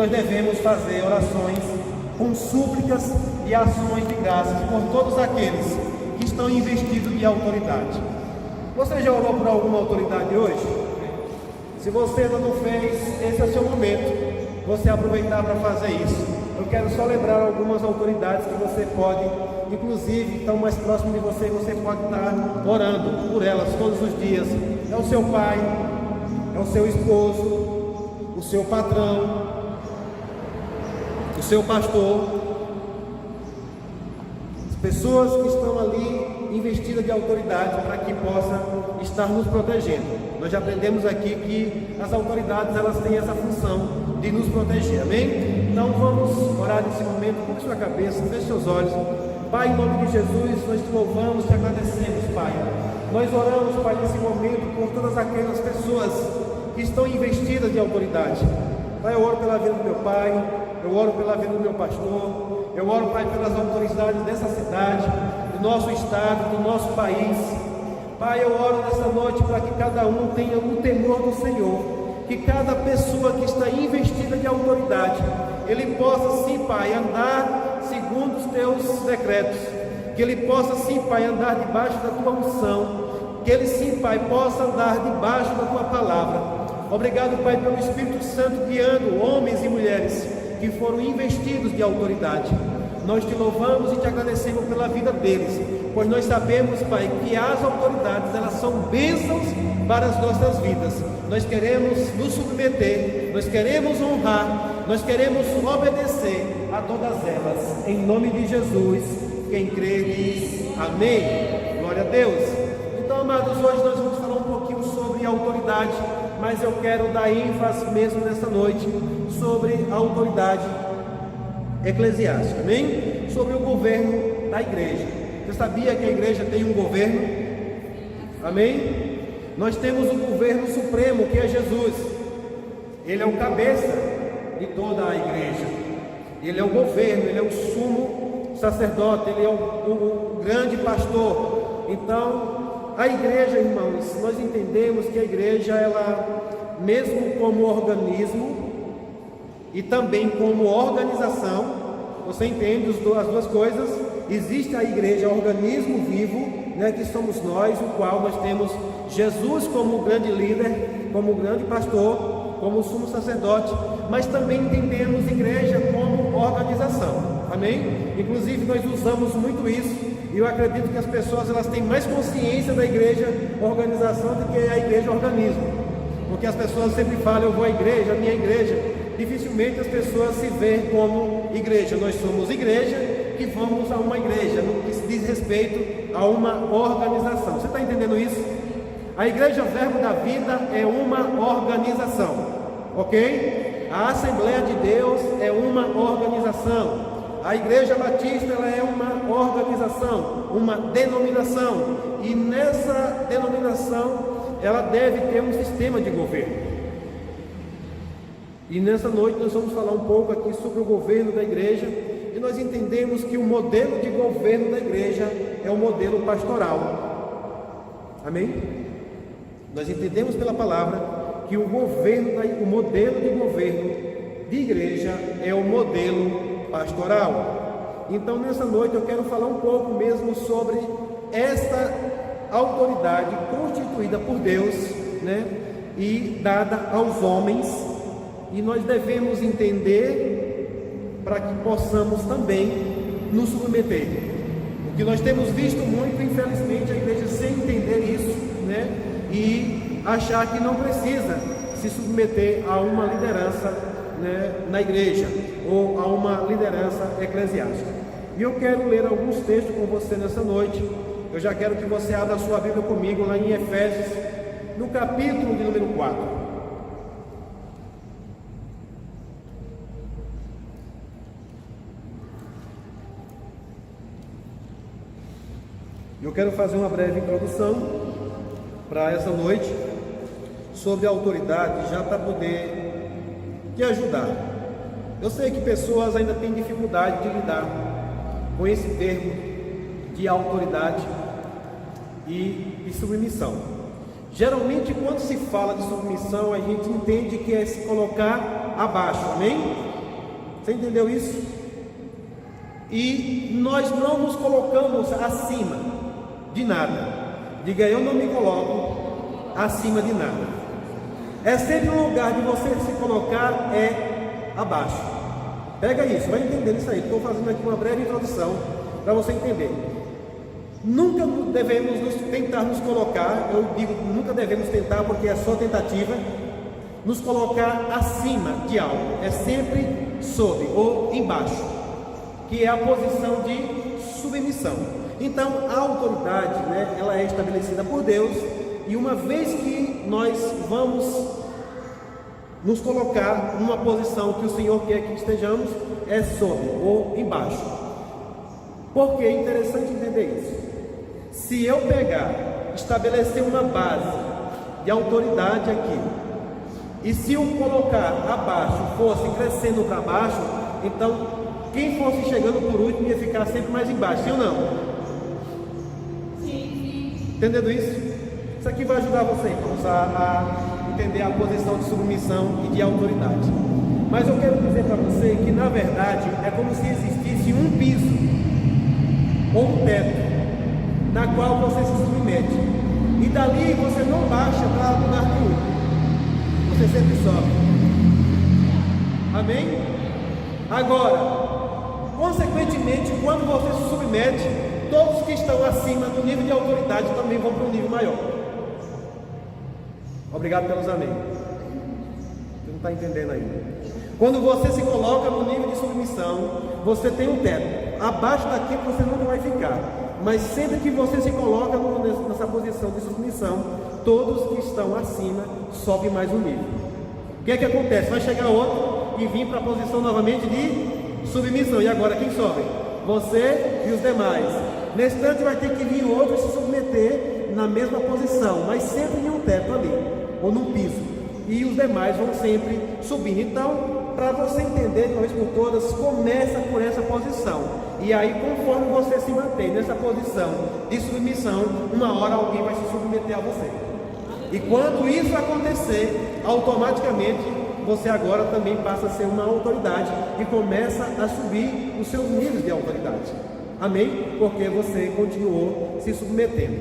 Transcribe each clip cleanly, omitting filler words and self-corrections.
nós devemos fazer orações com súplicas e ações de graças por todos aqueles que estão investidos de autoridade. Você já orou por alguma autoridade hoje? Se você ainda não fez, esse é o seu momento, você aproveitar para fazer isso. Eu quero só lembrar algumas autoridades que você pode, inclusive, estão mais próximo de você, você pode estar orando por elas todos os dias. É o seu pai, é o seu esposo, o seu patrão, o seu pastor, as pessoas que estão ali investidas de autoridade para que possa estar nos protegendo. Nós já aprendemos aqui que as autoridades, elas têm essa função de nos proteger, amém? Então vamos orar nesse momento. Curva sua cabeça, feche seus olhos. Pai, em nome de Jesus, nós te louvamos, te agradecemos, Pai. Nós oramos, Pai, nesse momento por todas aquelas pessoas que estão investidas de autoridade. Pai, eu oro pela vida do meu pai, eu oro pela vida do meu pastor, eu oro, Pai, pelas autoridades dessa cidade, do nosso estado, do nosso país. Pai, eu oro nessa noite para que cada um tenha um temor do Senhor, que cada pessoa que está investida de autoridade, ele possa sim, Pai, andar segundo os teus decretos, que ele possa sim, Pai, andar debaixo da tua unção, que ele sim, Pai, possa andar debaixo da tua palavra. Obrigado, Pai, pelo Espírito Santo guiando homens e mulheres que foram investidos de autoridade. Nós te louvamos e te agradecemos pela vida deles, pois nós sabemos, Pai, que as autoridades, elas são bênçãos para as nossas vidas. Nós queremos nos submeter, nós queremos honrar, nós queremos obedecer a todas elas. Em nome de Jesus, quem crê diz amém. Glória a Deus. Então, amados, hoje nós vamos falar um pouquinho sobre autoridade, mas eu quero dar ênfase mesmo nessa noite sobre a autoridade eclesiástica, amém? Sobre o governo da igreja. Você sabia que a igreja tem um governo? Amém? Nós temos o governo supremo, que é Jesus. Ele é o cabeça de toda a igreja. Ele é o governo, ele é o sumo sacerdote, ele é o grande pastor. Então, a igreja, irmãos, nós entendemos que a igreja, ela, mesmo como organismo e também como organização, você entende as duas coisas? Existe a igreja, organismo vivo, né, que somos nós, o qual nós temos Jesus como grande líder, como grande pastor, como sumo sacerdote, mas também entendemos igreja como organização, amém? Inclusive nós usamos muito isso, e eu acredito que as pessoas, elas têm mais consciência da igreja organização do que a igreja organismo, porque as pessoas sempre falam, eu vou à igreja, a minha igreja. Dificilmente as pessoas se veem como igreja. Nós somos igreja que vamos a uma igreja, no que se diz respeito a uma organização. Você está entendendo isso? A igreja Verbo da Vida é uma organização, ok? A Assembleia de Deus é uma organização. A Igreja Batista, ela é uma organização, uma denominação, e nessa denominação ela deve ter um sistema de governo. E nessa noite nós vamos falar um pouco aqui sobre o governo da igreja, e nós entendemos que o modelo de governo da igreja é o modelo pastoral. Amém? Nós entendemos pela palavra que o modelo de governo de igreja é o modelo pastoral. Então nessa noite eu quero falar um pouco mesmo sobre esta autoridade constituída por Deus, né, e dada aos homens. E nós devemos entender para que possamos também nos submeter. O que nós temos visto muito, infelizmente, a igreja sem entender isso, né? E achar que não precisa se submeter a uma liderança, né, na igreja, ou a uma liderança eclesiástica. E eu quero ler alguns textos com você nessa noite. Eu já quero que você abra a sua Bíblia comigo lá em Efésios, no capítulo de número 4. Eu quero fazer uma breve introdução para essa noite sobre a autoridade, já para poder te ajudar. Eu sei que pessoas ainda têm dificuldade de lidar com esse termo de autoridade e submissão. Geralmente, quando se fala de submissão, a gente entende que é se colocar abaixo, amém? Você entendeu isso? E nós não nos colocamos acima de nada. Diga, eu não me coloco acima de nada. É sempre um lugar de você se colocar abaixo. Pega isso, vai entender isso aí. Estou fazendo aqui uma breve introdução para você entender. Nunca devemos tentar nos colocar, eu digo nunca devemos tentar porque é só tentativa, nos colocar acima de algo. É sempre sobre ou embaixo, que é a posição de submissão. Então a autoridade, ela é estabelecida por Deus, e uma vez que nós vamos nos colocar numa posição que o Senhor quer que estejamos, é sobre ou embaixo. Porque é interessante entender isso. Se eu estabelecer uma base de autoridade aqui, e se eu colocar abaixo fosse crescendo para baixo, então quem fosse chegando por último ia ficar sempre mais embaixo, sim ou não? Sim. Entendendo isso? Isso aqui vai ajudar você, irmãos, a entender a posição de submissão e de autoridade. Mas eu quero dizer para você que na verdade é como se existisse um piso ou um teto na qual você se submete, e dali você não baixa para lugar nenhum, você sempre sobe. Amém? Agora, consequentemente, quando você se submete, todos que estão acima do nível de autoridade também vão para um nível maior. Obrigado pelos amém. Você não está entendendo ainda. Quando você se coloca no nível de submissão, você tem um teto. Abaixo daquilo você nunca vai ficar. Mas sempre que você se coloca nessa posição de submissão, todos que estão acima sobem mais um nível. O que é que acontece? Vai chegar outro e vir para a posição novamente de submissão. E agora quem sobe? Você e os demais. Nesse instante vai ter que vir outro e se submeter na mesma posição, mas sempre em um teto ali, ou num piso. E os demais vão sempre subindo. Então, para você entender de uma vez por todas, começa por essa posição. E aí, conforme você se mantém nessa posição de submissão, uma hora alguém vai se submeter a você. E quando isso acontecer, automaticamente você agora também passa a ser uma autoridade e começa a subir os seus níveis de autoridade. Amém? Porque você continuou se submetendo.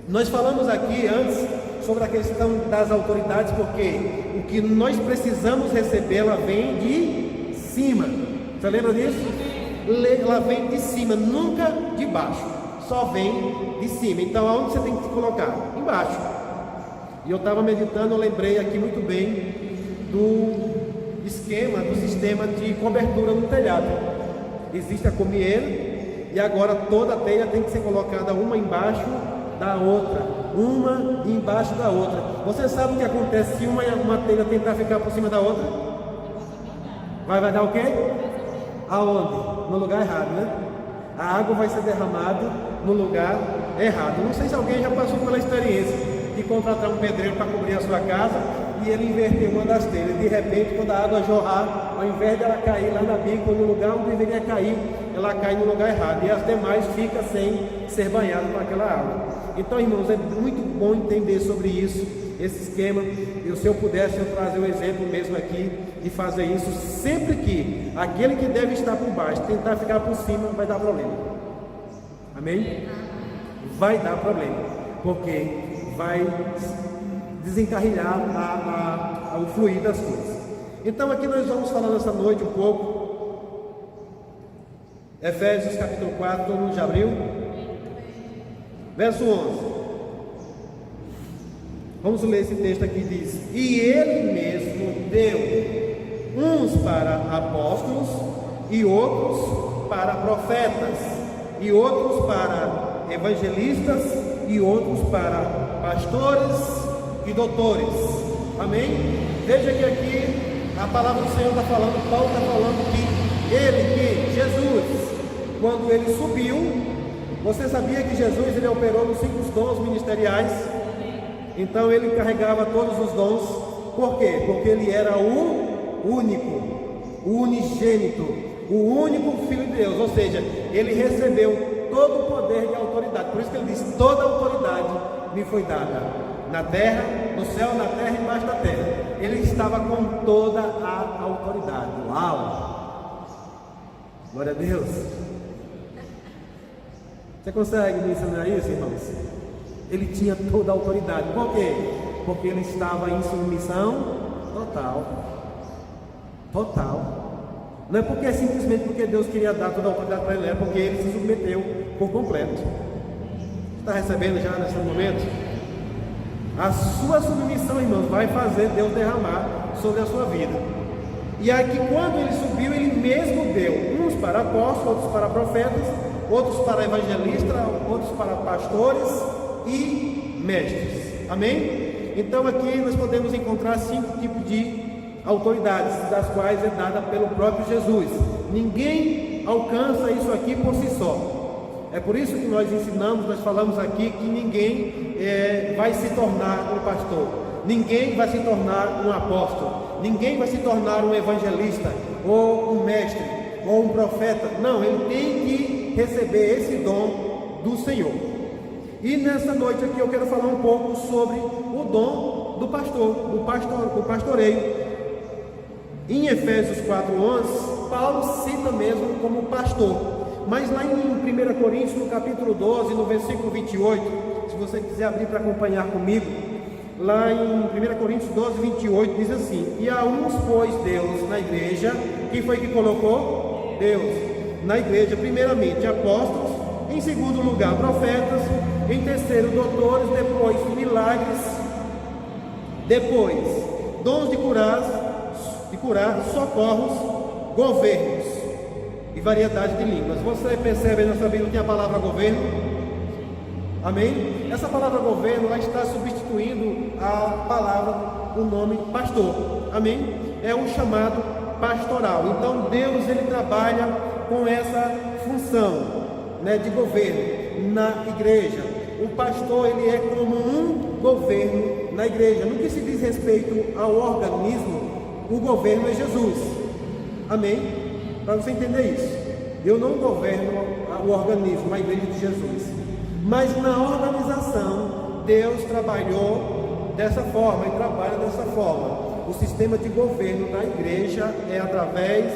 Nós falamos aqui antes sobre a questão das autoridades, porque o que nós precisamos receber, ela vem de cima. Você lembra disso? Ela vem de cima, nunca de baixo, só vem de cima. Então aonde você tem que se colocar? Embaixo. E eu estava meditando, eu lembrei aqui muito bem do sistema de cobertura no telhado. Existe a comieira, e agora toda a telha tem que ser colocada uma embaixo da outra, uma embaixo da outra. Você sabe o que acontece se uma telha tentar ficar por cima da outra? Vai dar o quê? Aonde? No lugar errado, né? A água vai ser derramada no lugar errado. Não sei se alguém já passou pela experiência de contratar um pedreiro para cobrir a sua casa e ele inverter uma das telhas. De repente, quando a água jorrar, ao invés dela cair lá na bica ou no lugar onde deveria cair, ela cai no lugar errado e as demais ficam sem ser banhadas com aquela água. Então, irmãos, é muito bom entender sobre isso, esse esquema. E se eu pudesse, eu trazer o exemplo mesmo aqui de fazer isso sempre que aquele que deve estar por baixo tentar ficar por cima, vai dar problema. Amém? Vai dar problema, porque vai desencarrilhar o fluir das coisas. Então aqui nós vamos falar nessa noite um pouco, Efésios capítulo 4, todo mundo já abriu? Verso 11. Vamos ler esse texto aqui, diz: e ele mesmo deu uns para apóstolos, e outros para profetas, e outros para evangelistas, e outros para pastores e doutores. Amém? Veja que aqui a palavra do Senhor está falando, Paulo está falando que Jesus, quando ele subiu, você sabia que Jesus ele operou nos 5 dons ministeriais? Então ele carregava todos os dons. Por quê? Porque ele era o único, o unigênito, o único Filho de Deus. Ou seja, ele recebeu todo o poder e autoridade. Por isso que ele diz: toda a autoridade me foi dada, na terra, no céu, na terra e embaixo da terra. Ele estava com toda a autoridade. Uau! Glória a Deus. Você consegue me ensinar isso, irmãos? Ele tinha toda a autoridade. Por quê? Porque ele estava em submissão total. Total. Não é porque simplesmente porque Deus queria dar toda a autoridade para ele, é porque ele se submeteu por completo. Está recebendo já nesse momento? A sua submissão, irmãos, vai fazer Deus derramar sobre a sua vida. E aqui, quando ele subiu, ele mesmo deu uns para apóstolos, outros para profetas, outros para evangelistas, outros para pastores e mestres. Amém? Então aqui nós podemos encontrar 5 tipos de autoridades, das quais é dada pelo próprio Jesus. Ninguém alcança isso aqui por si só. É por isso que nós ensinamos, nós falamos aqui que ninguém vai se tornar um pastor, ninguém vai se tornar um apóstolo, ninguém vai se tornar um evangelista, ou um mestre, ou um profeta. Não, ele tem que receber esse dom do Senhor. E nessa noite aqui eu quero falar um pouco sobre o dom do pastor, do pastoreio. Em Efésios 4:11, Paulo cita mesmo como pastor, mas lá em 1 Coríntios, no capítulo 12, no versículo 28, se você quiser abrir para acompanhar comigo, lá em 1 Coríntios 12, 28, diz assim: e a uns pôs Deus na igreja. Quem foi que colocou? Deus. Na igreja, primeiramente apóstolos, em segundo lugar profetas, em terceiro doutores, depois milagres, depois dons de curar, socorros, governos e variedade de línguas. Você percebe aí nessa Bíblia que a palavra governo? Amém? Essa palavra governo, ela está substituindo a palavra, o nome pastor. Amém? É um chamado pastoral. Então Deus, ele trabalha com essa função, né, de governo na igreja. O pastor, ele é como um governo na igreja. No que se diz respeito ao organismo, o governo é Jesus. Amém? Para você entender isso, eu não governo o organismo, a igreja de Jesus, mas na organização Deus trabalhou dessa forma e trabalha dessa forma. O sistema de governo da igreja é através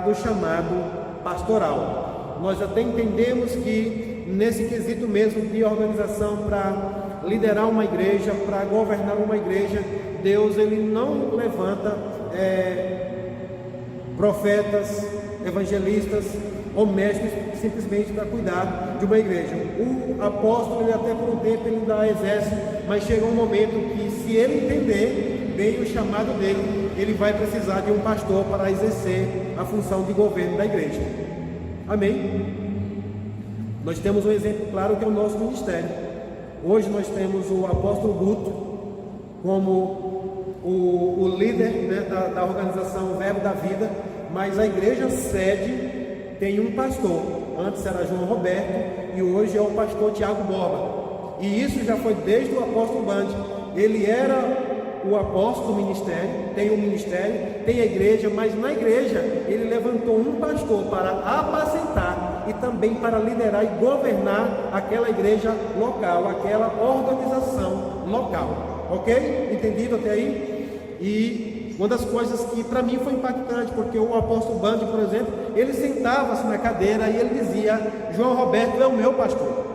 do chamado pastoral. Nós até entendemos que nesse quesito mesmo de organização, para liderar uma igreja, para governar uma igreja, Deus, ele não levanta profetas, evangelistas ou mestres simplesmente para cuidar de uma igreja. O apóstolo, ele até por um tempo ele ainda exerce, mas chega um momento que, se ele entender bem o chamado dele, ele vai precisar de um pastor para exercer a função de governo da igreja. Amém? Nós temos um exemplo claro, que é o nosso ministério. Hoje nós temos o apóstolo Guto como o líder, né, da organização Verbo da Vida, mas a igreja sede tem um pastor. Antes era João Roberto e hoje é o pastor Tiago Borba. E isso já foi desde o apóstolo Band. Ele era o apóstolo do ministério, tem um ministério, tem a igreja, mas na igreja ele levantou um pastor para apacentar e também para liderar e governar aquela igreja local, aquela organização local. Ok? Entendido até aí? E uma das coisas que para mim foi impactante, porque o apóstolo Band, por exemplo, ele sentava-se na cadeira e ele dizia: João Roberto é o meu pastor.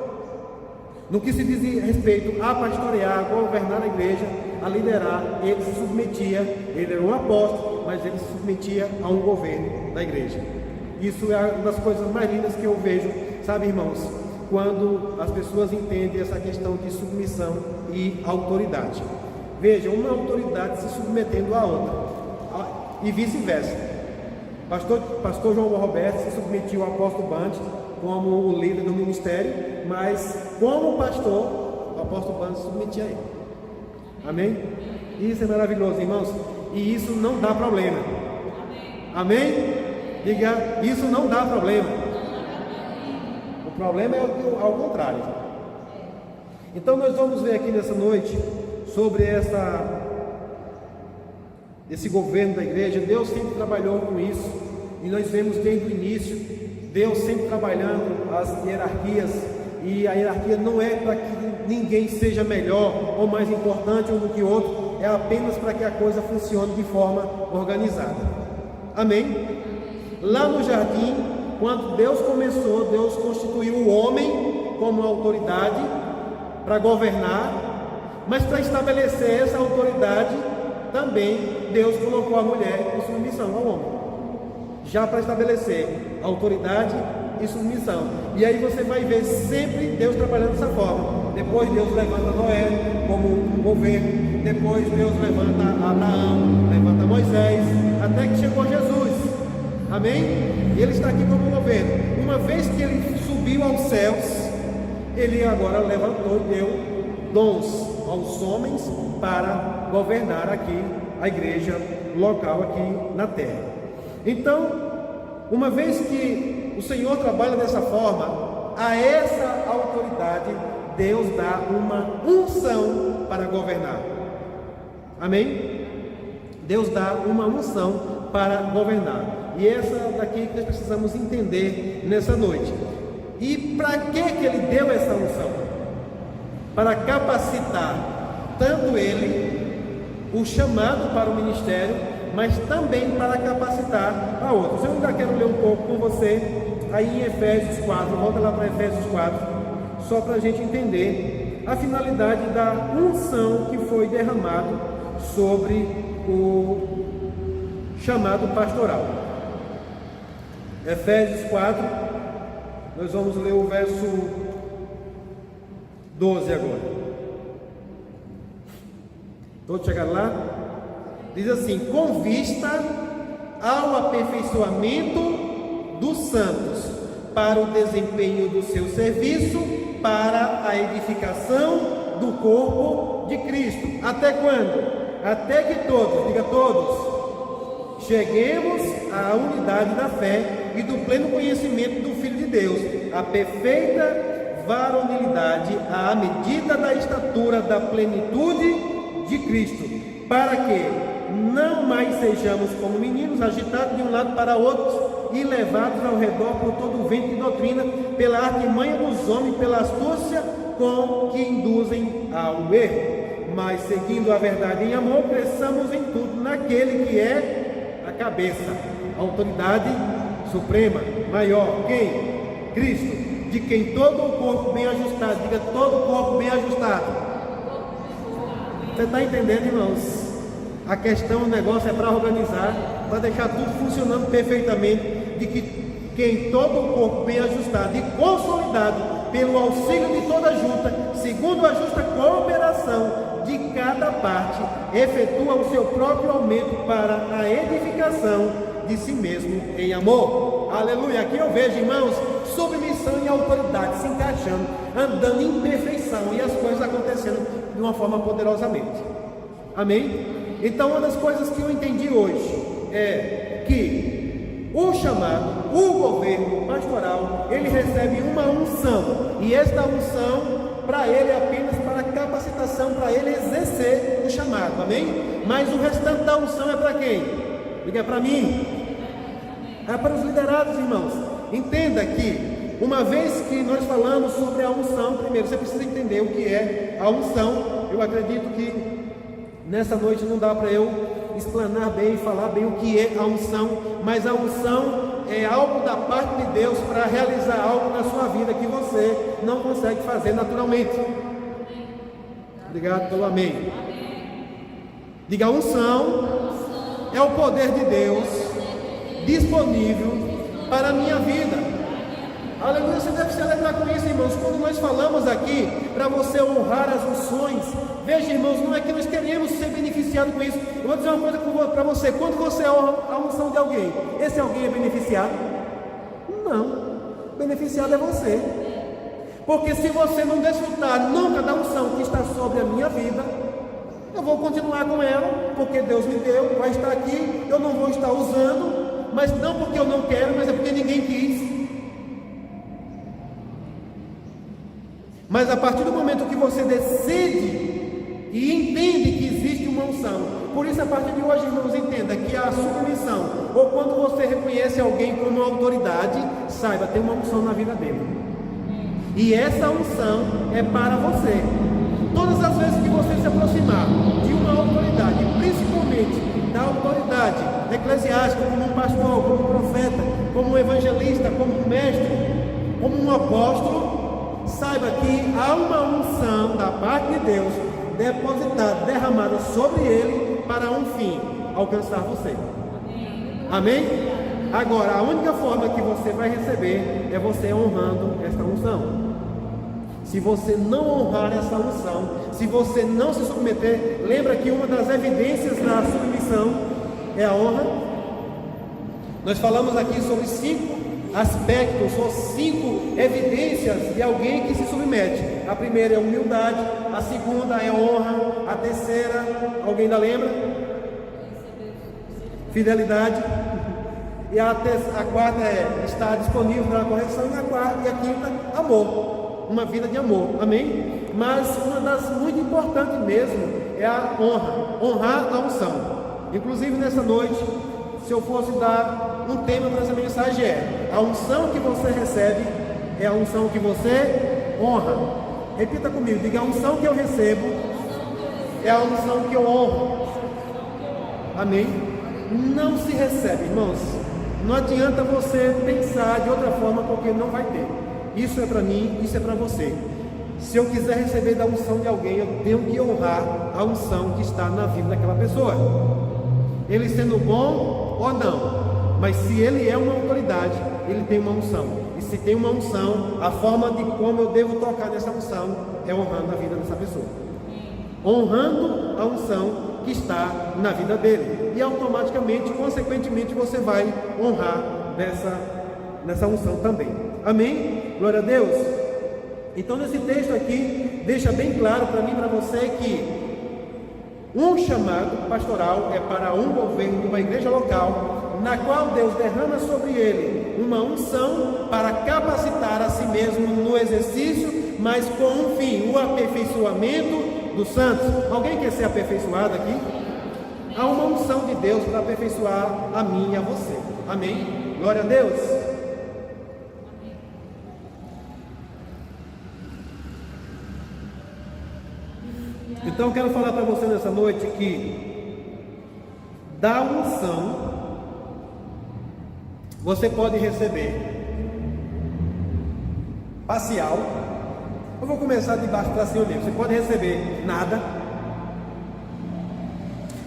No que se diz respeito a pastorear, a governar a igreja, a liderar, ele se submetia, ele era um apóstolo, mas ele se submetia a um governo da igreja. Isso é uma das coisas mais lindas que eu vejo, sabe, irmãos, quando as pessoas entendem essa questão de submissão e autoridade. Veja, uma autoridade se submetendo à outra, e vice-versa. Pastor João Roberto se submetia ao apóstolo Band como o líder do ministério, mas como pastor, o apóstolo Band se submetia a ele. Amém? Isso é maravilhoso, irmãos, e isso não dá problema. Amém? Diga, isso não dá problema. O problema é ao contrário. Então nós vamos ver aqui nessa noite sobre esse governo da igreja. Deus sempre trabalhou com isso, e nós vemos desde o início Deus sempre trabalhando as hierarquias, e a hierarquia não é para que ninguém seja melhor ou mais importante um do que outro, é apenas para que a coisa funcione de forma organizada. Amém? Lá no jardim, quando Deus começou, Deus constituiu o homem como autoridade para governar, mas para estabelecer essa autoridade também Deus colocou a mulher em submissão ao homem, já para estabelecer autoridade e submissão. E aí você vai ver sempre Deus trabalhando dessa forma. Depois Deus levanta Noé como um governo, depois Deus levanta Abraão, levanta Moisés, até que chegou Jesus. Amém? E ele está aqui como governo. Uma vez que ele subiu aos céus, ele agora levantou e deu dons aos homens para governar aqui a igreja local aqui na terra. Então, uma vez que o Senhor trabalha dessa forma, a essa autoridade Deus dá uma unção para governar. Amém? Deus dá uma unção para governar. E essa daqui que nós precisamos entender nessa noite. E para que ele deu essa unção? Para capacitar tanto ele, o chamado para o ministério, mas também para capacitar a outros. Eu ainda quero ler um pouco com você aí em Efésios 4, volta lá para Efésios 4, só para a gente entender a finalidade da unção que foi derramado sobre o chamado pastoral. Efésios 4, nós vamos ler o verso 12 agora. Todos chegaram lá? Diz assim: com vista ao aperfeiçoamento dos santos, para o desempenho do seu serviço, para a edificação do corpo de Cristo. Até quando? Até que todos, diga todos, cheguemos à unidade da fé e do pleno conhecimento do Filho de Deus, a perfeita varonilidade, à medida da estatura da plenitude de Cristo, para que não mais sejamos como meninos, agitados de um lado para outro e levados ao redor por todo o vento de doutrina, pela artimanha dos homens, pela astúcia com que induzem ao erro, mas seguindo a verdade em amor, cresçamos em tudo naquele que é a cabeça, a autoridade suprema, maior. Quem? Cristo, de quem todo o corpo bem ajustado, diga todo o corpo bem ajustado. Você está entendendo, irmãos? A questão, o negócio é para organizar, para deixar tudo funcionando perfeitamente, de que quem todo o corpo bem ajustado e consolidado pelo auxílio de toda junta, segundo a justa cooperação de cada parte, efetua o seu próprio aumento para a edificação de si mesmo em amor. Aleluia! Aqui eu vejo, irmãos, submissão e autoridade se encaixando, andando em perfeição e as coisas acontecendo de uma forma poderosamente. Amém? Então, uma das coisas que eu entendi hoje é que o chamado, o governo pastoral, ele recebe uma unção, e esta unção para ele é apenas para capacitação, para ele exercer o chamado, amém? Mas o restante da unção é para quem? Diga, é para mim, é para os liderados, irmãos. Entenda que, uma vez que nós falamos sobre a unção, primeiro você precisa entender o que é a unção. Eu acredito que nessa noite não dá para eu explanar bem e falar bem o que é a unção, mas a unção é algo da parte de Deus para realizar algo na sua vida que você não consegue fazer naturalmente. Obrigado pelo amém. Diga, a unção é o poder de Deus disponível para a minha vida. Aleluia, você deve se alegrar com isso, irmãos. Quando nós falamos aqui para você honrar as unções, veja, irmãos, não é que nós queremos ser beneficiados com isso. Eu vou dizer uma coisa para você: quando você honra a unção de alguém, esse alguém é beneficiado? Não, beneficiado é você. Porque se você não desfrutar nunca da unção que está sobre a minha vida, eu vou continuar com ela, porque Deus me deu, vai estar aqui, eu não vou estar usando, mas não porque eu não quero, mas é porque ninguém quis. Mas a partir do momento que você decide e entende que existe uma unção, por isso a partir de hoje, irmãos, entenda que a submissão, ou quando você reconhece alguém como autoridade, saiba, tem uma unção na vida dele, e essa unção é para você. Todas as vezes que você se aproximar de uma autoridade, principalmente da autoridade eclesiástica, como um pastor, como um profeta, como um apóstolo, saiba que há uma unção da parte de Deus depositada, derramada sobre ele para um fim: alcançar você. Amém? Agora, a única forma que você vai receber é você honrando esta unção. Se você não honrar essa unção, se você não se submeter, lembra que uma das evidências da submissão é a honra. Nós falamos aqui sobre 5 aspectos ou 5 evidências de alguém que se submete. A primeira é humildade, a segunda é honra, a terceira, alguém ainda lembra? Fidelidade. E a quarta é estar disponível para a correção, e a quinta, amor. Uma vida de amor, amém? Mas uma das muito importantes mesmo é a honra, honrar a unção. Inclusive nessa noite, se eu fosse dar um tema para essa mensagem, é: a unção que você recebe é a unção que você honra. Repita comigo, diga: a unção que eu recebo é a unção que eu honro. Amém? Não se recebe, irmãos. Não adianta você pensar de outra forma, porque não vai ter. Isso é para mim, isso é para você. Se eu quiser receber da unção de alguém, eu tenho que honrar a unção que está na vida daquela pessoa, ele sendo bom ou não. Mas se ele é uma autoridade, ele tem uma unção. E se tem uma unção, a forma de como eu devo tocar nessa unção é honrando a vida dessa pessoa, honrando a unção que está na vida dele. E automaticamente, consequentemente, você vai honrar nessa unção também. Amém? Glória a Deus. Então nesse texto aqui deixa bem claro para mim e para você que um chamado pastoral é para um governo de uma igreja local, na qual Deus derrama sobre ele uma unção para capacitar a si mesmo no exercício, mas com um fim: o aperfeiçoamento dos santos. Alguém quer ser aperfeiçoado aqui? Há uma unção de Deus para aperfeiçoar a mim e a você. Amém? Glória a Deus. Então eu quero falar para você nessa noite que da unção você pode receber parcial. Eu vou começar de baixo para cima mesmo. Você pode receber nada.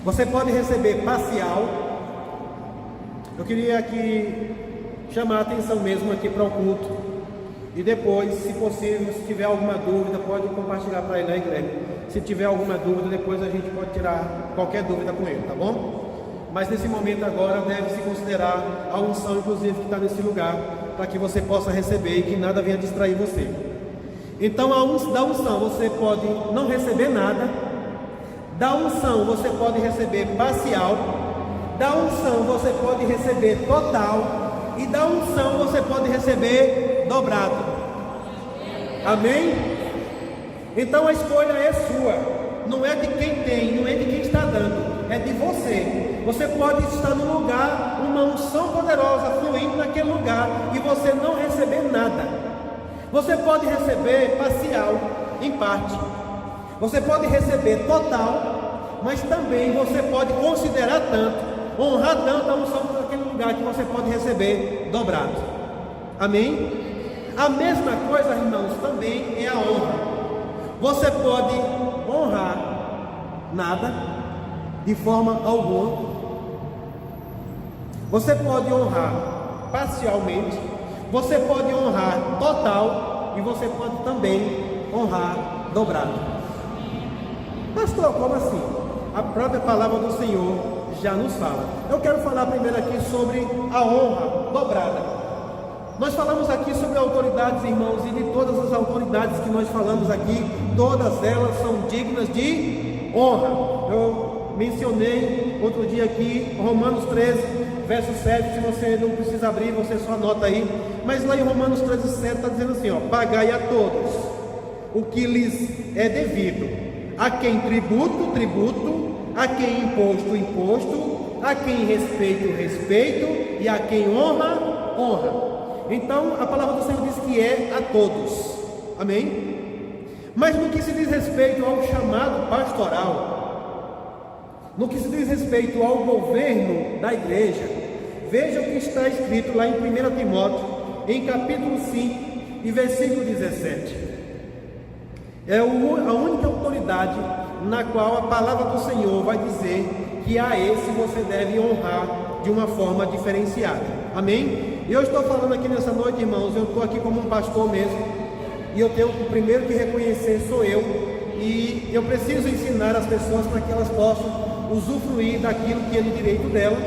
Você pode receber parcial. Eu queria aqui chamar a atenção mesmo aqui para o culto. E depois, se possível, se tiver alguma dúvida, pode compartilhar para ele, né, Guilherme? Se tiver alguma dúvida, depois a gente pode tirar qualquer dúvida com ele, tá bom? Mas nesse momento agora deve-se considerar a unção, inclusive, que está nesse lugar, para que você possa receber e que nada venha distrair você. Então, da unção você pode não receber nada. Da unção você pode receber parcial. Da unção você pode receber total. E da unção você pode receber dobrado. Amém? Então a escolha é sua. Não é de quem tem, não é de quem está dando, é de você. Você pode estar num lugar, uma unção poderosa fluindo naquele lugar, e você não receber nada. Você pode receber parcial, em parte. Você pode receber total, mas também você pode considerar tanto, honrar tanto a unção naquele lugar, que você pode receber dobrado. Amém? A mesma coisa, irmãos, também é a honra. Você pode honrar nada, de forma alguma. Você pode honrar parcialmente. Você pode honrar total. E você pode também honrar dobrado. Pastor, como assim? A própria palavra do Senhor já nos fala. Eu quero falar primeiro aqui sobre a honra dobrada. Nós falamos aqui sobre autoridades, irmãos, e de todas as autoridades que nós falamos aqui, todas elas são dignas de honra. Eu mencionei outro dia aqui, Romanos 13, verso 7, se você não precisa abrir, você só anota aí, mas lá em Romanos 13, 7 está dizendo assim, ó: pagai a todos o que lhes é devido, a quem tributo, tributo, a quem imposto, imposto, a quem respeito, respeito, e a quem honra, honra. Então a palavra do Senhor diz que é a todos, amém? Mas no que se diz respeito ao chamado pastoral, no que se diz respeito ao governo da igreja, veja o que está escrito lá em 1 Timóteo, em capítulo 5, e versículo 17. É a única autoridade na qual a palavra do Senhor vai dizer que a esse você deve honrar de uma forma diferenciada. Amém? Eu estou falando aqui nessa noite, irmãos, eu estou aqui como um pastor mesmo, e eu tenho o primeiro que reconhecer sou eu, e eu preciso ensinar as pessoas para que elas possam usufruir daquilo que é do direito dela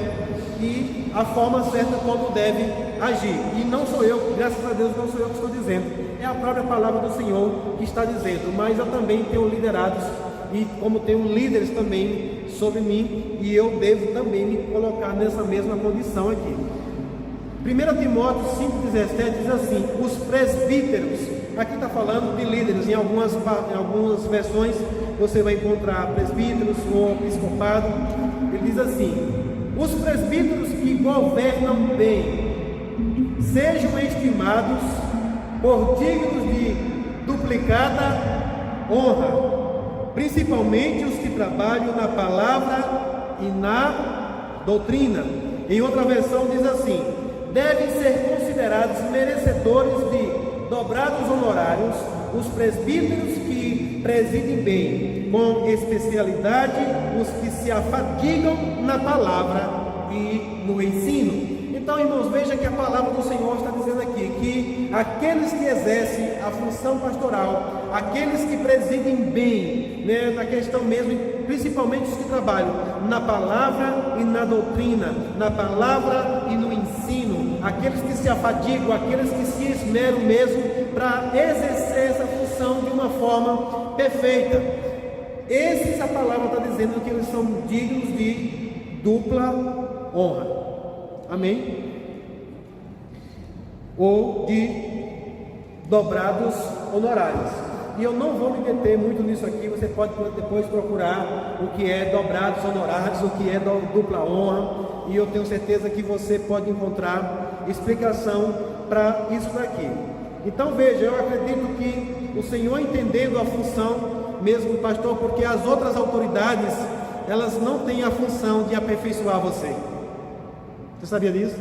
e a forma certa como deve agir. E não sou eu, graças a Deus, não sou eu que estou dizendo, é a própria palavra do Senhor que está dizendo. Mas eu também tenho liderados, e como tenho líderes também sobre mim, e eu devo também me colocar nessa mesma condição aqui. 1 Timóteo 5,17 diz assim: os presbíteros, aqui está falando de líderes, em algumas versões você vai encontrar presbíteros ou episcopado. Ele diz assim: os presbíteros que governam bem sejam estimados por dignos de duplicada honra, principalmente os que trabalham na palavra e na doutrina. Em outra versão diz assim: devem ser considerados merecedores de dobrados honorários os presbíteros que presidem bem, com especialidade os que se afadigam na palavra e no ensino. Então, irmãos, veja que a palavra do Senhor está dizendo aqui que aqueles que exercem a função pastoral, aqueles que presidem bem, na questão mesmo, principalmente os que trabalham na palavra e na doutrina, na palavra e no ensino, aqueles que se afadigam, aqueles que se esmeram mesmo para exercer essa função de uma forma perfeita. Esses, a palavra está dizendo que eles são dignos de dupla honra. Amém? Ou de dobrados honorários. E eu não vou me deter muito nisso aqui. Você pode depois procurar o que é dobrados honorários, o que é dupla honra, e eu tenho certeza que você pode encontrar explicação para isso daqui. Então veja, eu acredito que o Senhor, entendendo a função mesmo do pastor, porque as outras autoridades, elas não têm a função de aperfeiçoar você. Você sabia disso?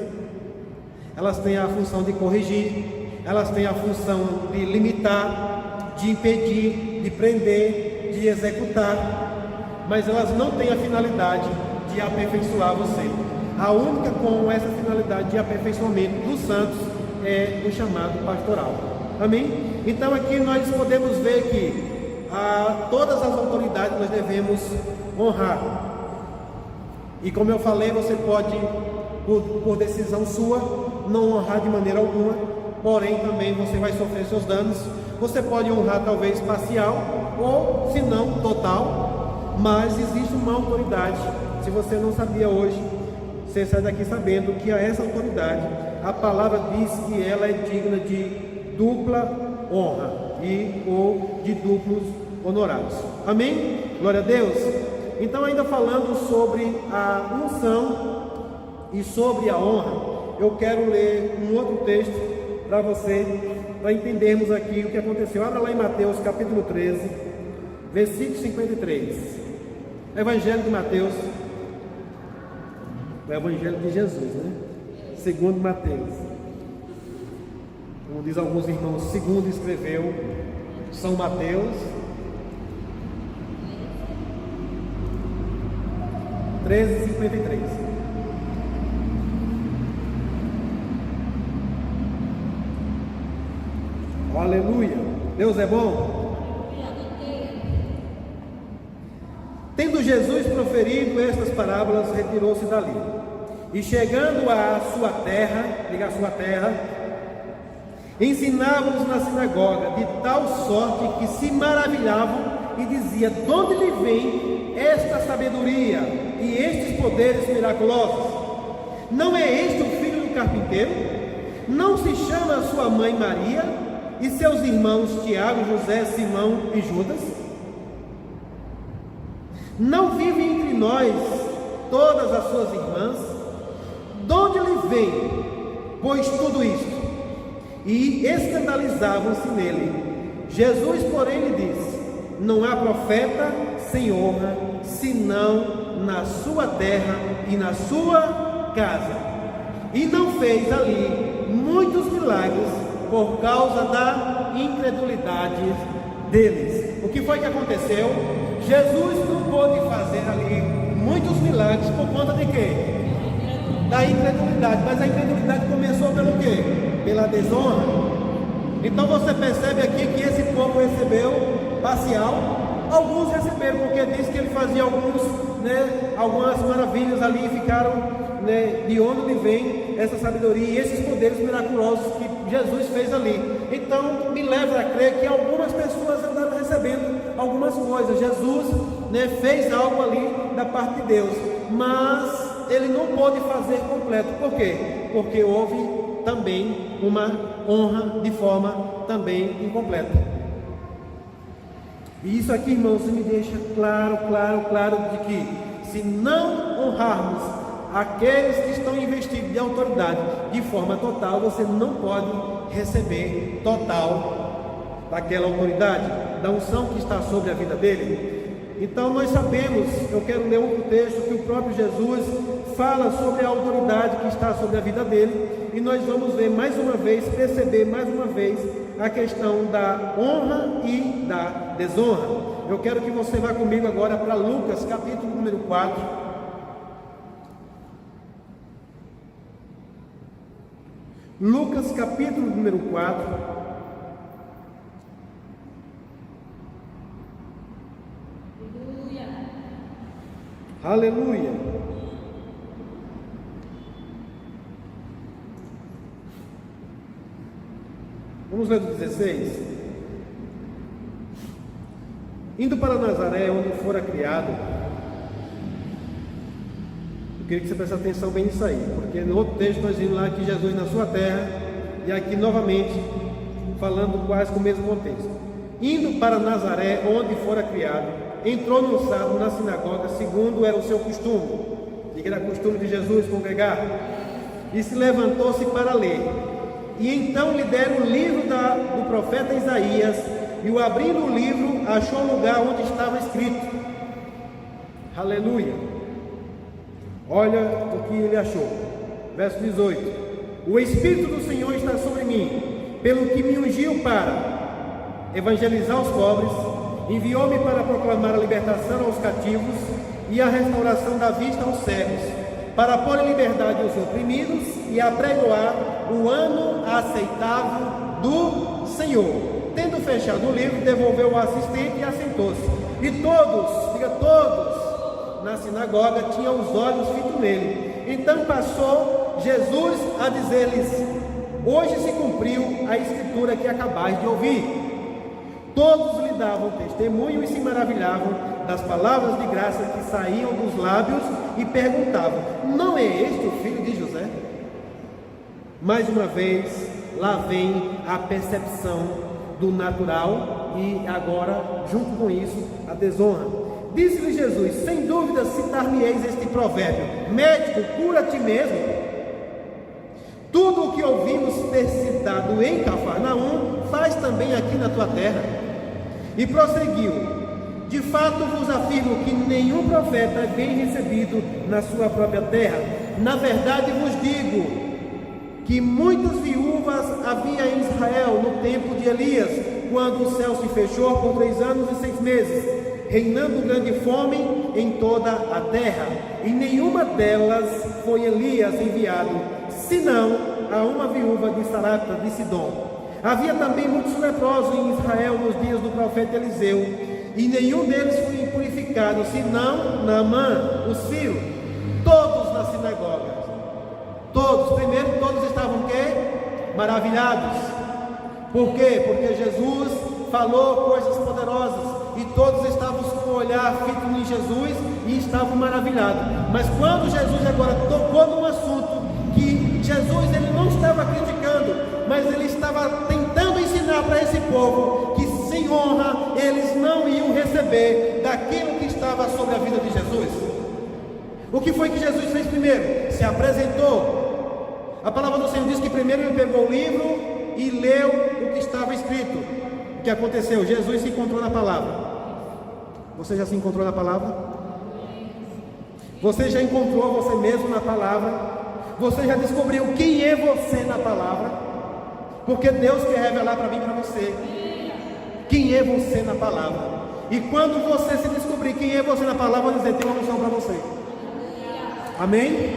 Elas têm a função de corrigir, elas têm a função de limitar, de impedir, de prender, de executar, mas elas não têm a finalidade de aperfeiçoar você. A única com essa finalidade de aperfeiçoamento dos santos é o chamado pastoral. Amém? Então aqui nós podemos ver que todas as autoridades nós devemos honrar. E como eu falei, você pode, por decisão sua, não honrar de maneira alguma, porém também você vai sofrer seus danos. Você pode honrar talvez parcial, ou se não total, mas existe uma autoridade. Se você não sabia hoje, você sai daqui sabendo que a essa autoridade, a palavra diz que ela é digna de dupla honra ou de duplos honorários. Amém? Glória a Deus. Então, ainda falando sobre a unção e sobre a honra, eu quero ler um outro texto para você, para entendermos aqui o que aconteceu. Abra lá em Mateus capítulo 13, versículo 53. Evangelho de Mateus, o Evangelho de Jesus, né? Segundo Mateus. Como diz alguns irmãos, segundo escreveu São Mateus. 13:53. Aleluia! Deus é bom. Tendo Jesus proferido estas parábolas, retirou-se dali. E chegando à sua terra, ensinava-os na sinagoga, de tal sorte que se maravilhavam e dizia: de onde lhe vem esta sabedoria e estes poderes miraculosos? Não é este o filho do carpinteiro? Não se chama a sua mãe Maria e seus irmãos Tiago, José, Simão e Judas? Não vive entre nós todas as suas irmãs? De onde lhe vem, pois, tudo isto? E escandalizavam-se nele. Jesus, porém, lhe disse: não há profeta sem honra, senão na sua terra e na sua casa. E não fez ali muitos milagres por causa da incredulidade deles. O que foi que aconteceu? Jesus não pôde fazer ali muitos milagres por conta de quê? Da incredulidade. Mas a incredulidade começou pelo quê? Pela desonra. Então você percebe aqui que esse povo recebeu parcial. Alguns receberam, porque diz que ele fazia algumas maravilhas ali, e ficaram, de onde vem essa sabedoria e esses poderes miraculosos que Jesus fez ali. Então me leva a crer que algumas pessoas andaram recebendo algumas coisas. Jesus fez algo ali da parte de Deus, mas ele não pôde fazer completo. Por quê? Porque houve também uma honra de forma também incompleta. E isso aqui, irmãos, me deixa claro de que se não honrarmos aqueles que estão investidos de autoridade de forma total, você não pode receber total daquela autoridade, da unção que está sobre a vida dele. Então nós sabemos, eu quero ler um texto que o próprio Jesus fala sobre a autoridade que está sobre a vida dele, e nós vamos ver mais uma vez, perceber mais uma vez a questão da honra e da desonra. Eu quero que você vá comigo agora para Lucas, capítulo número 4. Lucas, capítulo número 4. Aleluia. Vamos ler do 16. Indo para Nazaré, onde fora criado. Eu queria que você prestasse atenção bem nisso aí, porque no outro texto nós vimos lá que Jesus na sua terra, e aqui novamente falando quase com o mesmo contexto. Indo para Nazaré, onde fora criado, entrou no sábado na sinagoga, segundo era o seu costume, e que era costume de Jesus congregar, e se levantou-se para ler. E então lhe deram o livro do profeta Isaías, e o abrindo o livro, achou o lugar onde estava escrito. Aleluia. Olha o que ele achou. Verso 18. O Espírito do Senhor está sobre mim, pelo que me ungiu para evangelizar os pobres, enviou-me para proclamar a libertação aos cativos e a restauração da vista aos cegos, para pôr em liberdade os oprimidos e apregoar o ano aceitável do Senhor. Tendo fechado o livro, devolveu o assistente e assentou-se. E todos na sinagoga tinham os olhos fitos nele. Então passou Jesus a dizer-lhes: hoje se cumpriu a escritura que acabais de ouvir. Todos lhe davam testemunho e se maravilhavam das palavras de graça que saíam dos lábios e perguntavam: não é este o filho de José? Mais uma vez, lá vem a percepção do natural e agora, junto com isso, a desonra. Disse-lhe Jesus: sem dúvida citar-me-eis este provérbio: médico, cura a ti mesmo. Tudo o que ouvimos ter citado em Cafarnaum, faz também aqui na tua terra. E prosseguiu: de fato vos afirmo que nenhum profeta é bem recebido na sua própria terra. Na verdade vos digo que muitas viúvas havia em Israel no tempo de Elias, quando o céu se fechou por 3 anos e 6 meses, reinando grande fome em toda a terra, e nenhuma delas foi Elias enviado, senão a uma viúva de Sarepta de Sidom. Havia também muitos leprosos em Israel nos dias do profeta Eliseu, e nenhum deles foi purificado, senão Naamã, o sírio. Todos na sinagoga, todos estavam o quê? Maravilhados. Por quê? Porque Jesus falou coisas poderosas, e todos estavam com o olhar fito em Jesus e estavam maravilhados. Mas quando Jesus agora tocou num assunto que Jesus ele não estava criticando, mas ele estava tentando ensinar para esse povo que sem honra eles não iam receber daquilo que estava sobre a vida de Jesus. O que foi que Jesus fez primeiro? Se apresentou. A palavra do Senhor diz que primeiro ele pegou o livro e leu o que estava escrito. O que aconteceu? Jesus se encontrou na palavra. Você já se encontrou na palavra? Você já encontrou você mesmo na palavra? Você já descobriu quem é você na palavra? Porque Deus quer revelar para mim e para você quem é você na palavra. E quando você se descobrir quem é você na palavra, vou dizer, tem uma unção para você. Amém?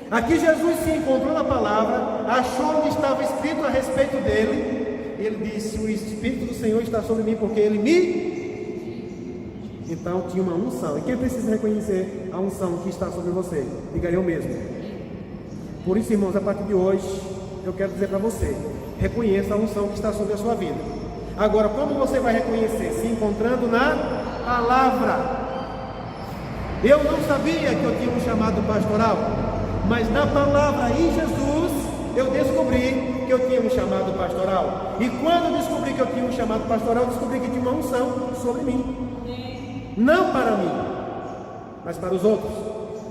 Aqui Jesus se encontrou na palavra, achou onde estava escrito a respeito dele, e ele disse: o Espírito do Senhor está sobre mim, porque ele me... Então tinha uma unção. E quem precisa reconhecer a unção que está sobre você? Diga eu mesmo. Por isso, irmãos, a partir de hoje, eu quero dizer para você: reconheça a unção que está sobre a sua vida. Agora, como você vai reconhecer? Se encontrando na palavra. Eu não sabia que eu tinha um chamado pastoral, mas na palavra em Jesus eu descobri que eu tinha um chamado pastoral. E quando eu descobri que eu tinha um chamado pastoral, eu descobri que tinha uma unção sobre mim. Não para mim, mas para os outros.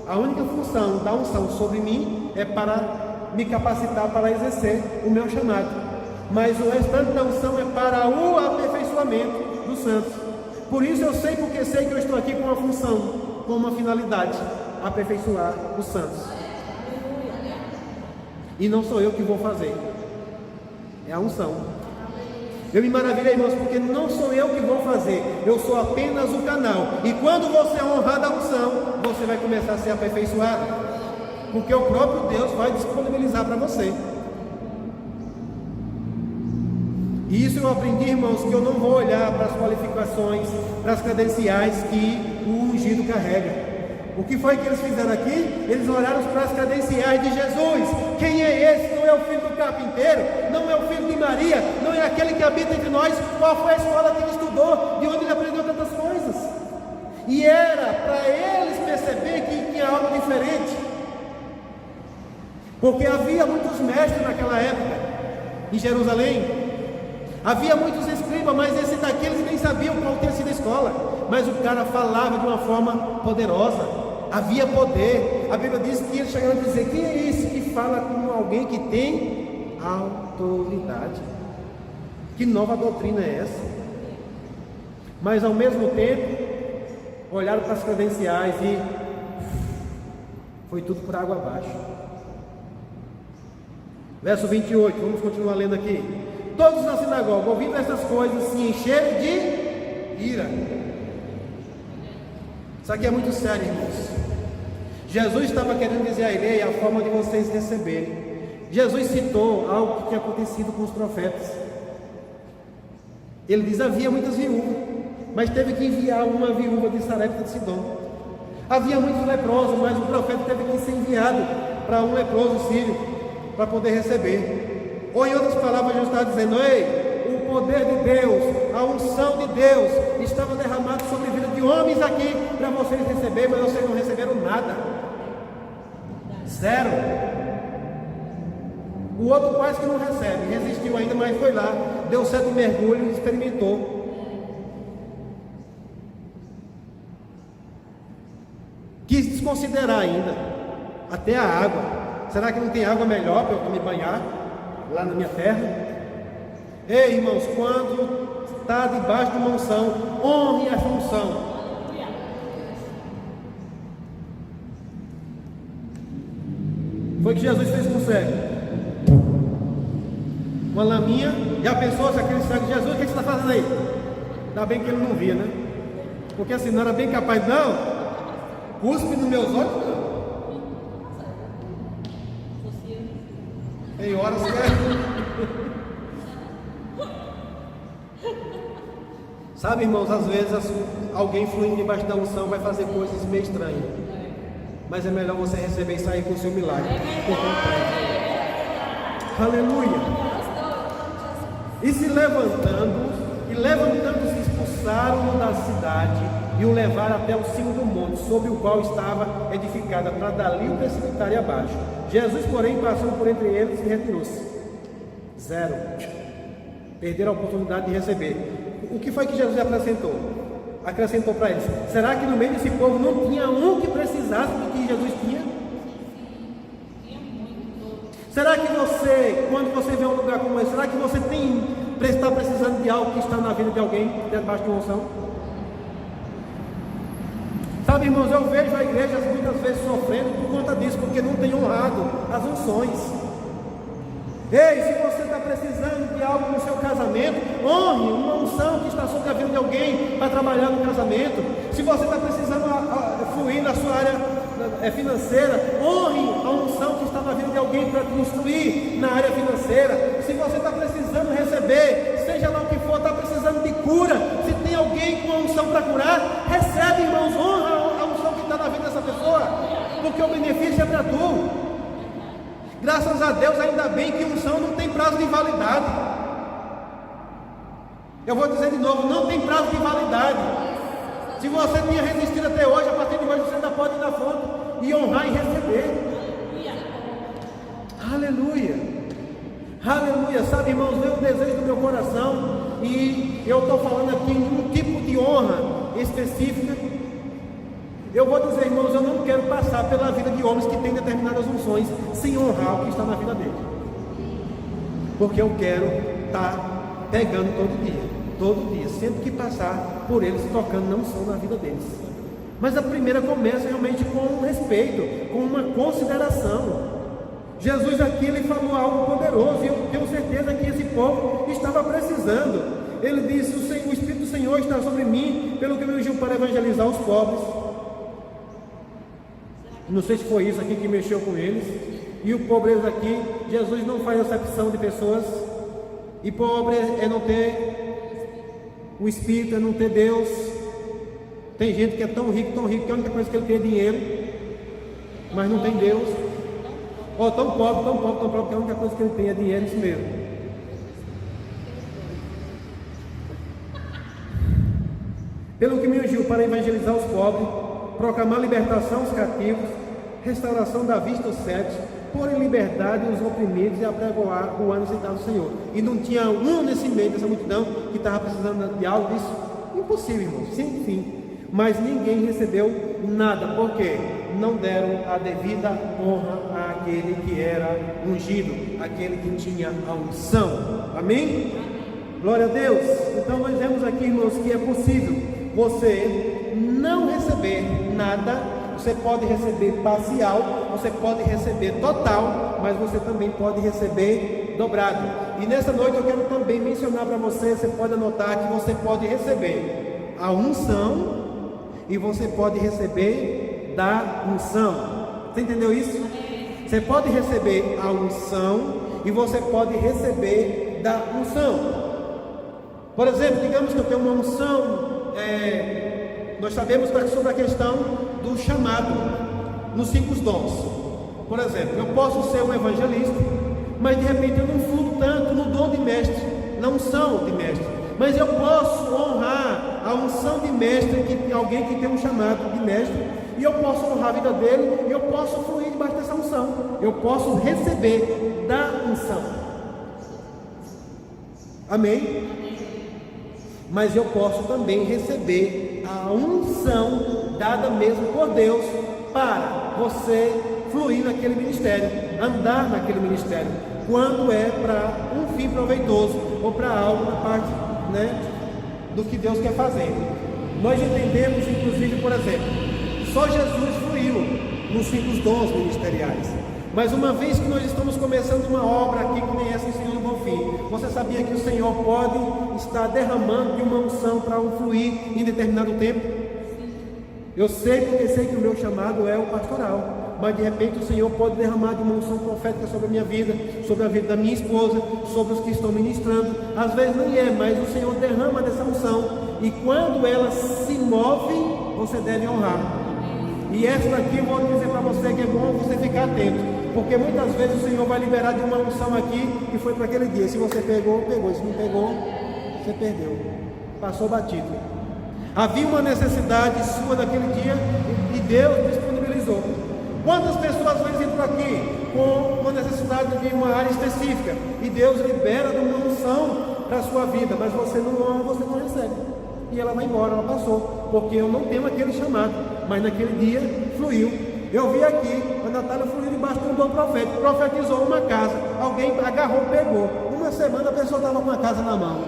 A única função da unção sobre mim é para me capacitar para exercer o meu chamado. Mas o restante da unção é para o aperfeiçoamento dos santos. Por isso eu sei, porque sei que eu estou aqui com uma função, com uma finalidade: aperfeiçoar os santos. E não sou eu que vou fazer, é a unção. Eu me maravilhei, irmãos, porque não sou eu que vou fazer, eu sou apenas o canal. E quando você é honrado a unção, você vai começar a ser aperfeiçoado, porque o próprio Deus vai disponibilizar para você. E isso eu aprendi, irmãos, que eu não vou olhar para as qualificações, para as credenciais que o ungido carrega. O que foi que eles fizeram aqui? Eles olharam para as credenciais de Jesus. Quem é esse? Não é o filho do carpinteiro? Não é o filho de Maria? Não é aquele que habita entre nós? Qual foi a escola que ele estudou? De onde ele aprendeu tantas coisas? E era para eles perceber que tinha algo diferente. Porque havia muitos mestres naquela época em Jerusalém. Havia muitos escribas, mas esse daqui eles nem sabiam qual tinha sido a escola. Mas o cara falava de uma forma poderosa. Havia poder. A Bíblia diz que eles chegaram a dizer: quem é esse que fala como alguém que tem autoridade? Que nova doutrina é essa? Mas ao mesmo tempo olharam para as credenciais e foi tudo por água abaixo. Verso 28, vamos continuar lendo aqui. Todos na sinagoga, ouvindo essas coisas, se encheram de ira. Isso aqui é muito sério, irmãos. Jesus estava querendo dizer a ele: a forma de vocês receberem. Jesus citou algo que tinha acontecido com os profetas. Ele diz: havia muitas viúvas, mas teve que enviar uma viúva de Sarepta de Sidom. Havia muitos leprosos, mas o profeta teve que ser enviado para um leproso sírio para poder receber. Ou em outras palavras, Jesus está dizendo: ei, o poder de Deus, a unção de Deus estava derramado sobre a vida de homens aqui para vocês receberem, mas vocês não receberam nada. Zero. O outro quase que não recebe, resistiu ainda, mas foi lá, deu certo mergulho e experimentou. Quis desconsiderar ainda até a água. Será que não tem água melhor para eu me banhar lá na minha terra? Ei, irmãos, quando está debaixo de uma unção, honre essa unção. Foi o que Jesus fez com o cego. Uma laminha. Já pensou se aquele cego: Jesus, o que você está fazendo aí? Ainda bem que ele não via, né? Porque assim não era bem capaz. Não, cuspe nos meus olhos, não. Tem horas que sabe, irmãos, às vezes alguém fluindo debaixo da unção vai fazer coisas meio estranhas. Mas é melhor você receber e sair com o seu milagre por completo. Aleluia. E se levantando-se, expulsaram-no da cidade e o levaram até o cimo do monte, sobre o qual estava edificada, para dali o precipitarem abaixo. Jesus, porém, passou por entre eles e retirou-se. Zero. Perderam a oportunidade de receber. O que foi que Jesus acrescentou? Acrescentou para eles: será que no meio desse povo não tinha um que precisasse do que Jesus tinha? Será que você, quando você vê um lugar como esse, será que você está precisando de algo que está na vida de alguém debaixo de uma unção? Sabe, irmãos, eu vejo a igreja muitas vezes sofrendo por conta disso, porque não tem honrado as unções. Ei, se você está precisando de algo no seu casamento, honre uma unção que está sobre a vida de alguém para trabalhar no casamento. Se você está precisando fluir na sua área financeira, honre a unção que está na vida de alguém para te instruir na área financeira. Se você está precisando receber, seja lá o que for, está precisando de cura, se tem alguém com a unção para curar, recebe, irmãos, honra a unção que está na vida dessa pessoa, porque o benefício é para tu. Graças a Deus, ainda bem que unção não tem prazo de validade. Eu vou dizer de novo, não tem prazo de validade. Se você tinha resistido até hoje, a partir de hoje você ainda pode ir na fonte e honrar e receber. Aleluia. Aleluia. Sabe, irmãos, veio um desejo do meu coração, e eu estou falando aqui de um tipo de honra específica. Eu vou dizer, irmãos, eu não quero passar pela vida de homens que têm determinadas unções sem honrar o que está na vida dele, porque eu quero estar pegando todo dia, sempre que passar por eles, tocando na unção na vida deles. Mas a primeira começa realmente com um respeito, com uma consideração. Jesus aqui, ele falou algo poderoso, e eu tenho certeza que esse povo estava precisando. Ele disse: o Espírito do Senhor está sobre mim, pelo que me ungiu para evangelizar os pobres. Não sei se foi isso aqui que mexeu com eles. E o pobreza aqui, Jesus não faz acepção de pessoas. E pobre é não ter o Espírito, é não ter Deus. Tem gente que é tão rico, que a única coisa que ele tem é dinheiro, mas não tem Deus. Ou tão pobre, que a única coisa que ele tem é dinheiro, isso mesmo. Pelo que me ungiu para evangelizar os pobres, proclamar libertação aos cativos, restauração da vista aos cegos, pôr em liberdade os oprimidos e apregoar o ano aceitado do Senhor. E não tinha um nesse meio dessa multidão que estava precisando de algo disso? Impossível, irmãos, sem fim. Mas ninguém recebeu nada, porque não deram a devida honra àquele que era ungido, aquele que tinha a unção. Amém? Glória a Deus. Então nós vemos aqui, irmãos, que é possível você não receber nada. Você pode receber parcial, você pode receber total, mas você também pode receber dobrado. E nessa noite eu quero também mencionar para você, você pode anotar que você pode receber a unção e você pode receber da unção. Você entendeu isso? Você pode receber a unção e você pode receber da unção. Por exemplo, digamos que eu tenho uma unção, nós sabemos sobre a questão do chamado nos 5 dons. Por exemplo, eu posso ser um evangelista, mas de repente eu não fluo tanto no dom de mestre, na unção de mestre, mas eu posso honrar a unção de mestre, que alguém que tem um chamado de mestre, e eu posso honrar a vida dele, e eu posso fluir debaixo dessa unção, eu posso receber da unção. Amém? Mas eu posso também receber a unção dada mesmo por Deus para você fluir naquele ministério, andar naquele ministério, quando é para um fim proveitoso ou para algo na parte, do que Deus quer fazer. Nós entendemos, inclusive, por exemplo, só Jesus fluiu nos 5 dons ministeriais. Mas uma vez que nós estamos começando uma obra aqui que nem essa em Senhor do Bom Fim, você sabia que o Senhor pode estar derramando de uma unção para um fluir em determinado tempo? Eu sei, porque sei que o meu chamado é o pastoral, mas de repente o Senhor pode derramar de uma unção profética sobre a minha vida, sobre a vida da minha esposa, sobre os que estão ministrando. Às vezes nem é, mas o Senhor derrama dessa unção, e quando ela se move, você deve honrar. E essa daqui eu vou dizer para você que é bom você ficar atento, porque muitas vezes o Senhor vai liberar de uma unção aqui e foi para aquele dia. Se você pegou, pegou. Se não pegou, você perdeu. Passou batido. Havia uma necessidade sua naquele dia e Deus disponibilizou. Quantas pessoas vezes entram aqui com uma necessidade de uma área específica e Deus libera de uma unção para a sua vida, mas você não honra, você não recebe. E ela vai embora, ela passou, porque eu não tenho aquele chamado, mas naquele dia fluiu. Eu vi aqui, a Natália fluiu debaixo de um dom profético, profetizou uma casa, alguém agarrou, pegou. Uma semana a pessoa estava com a casa na mão.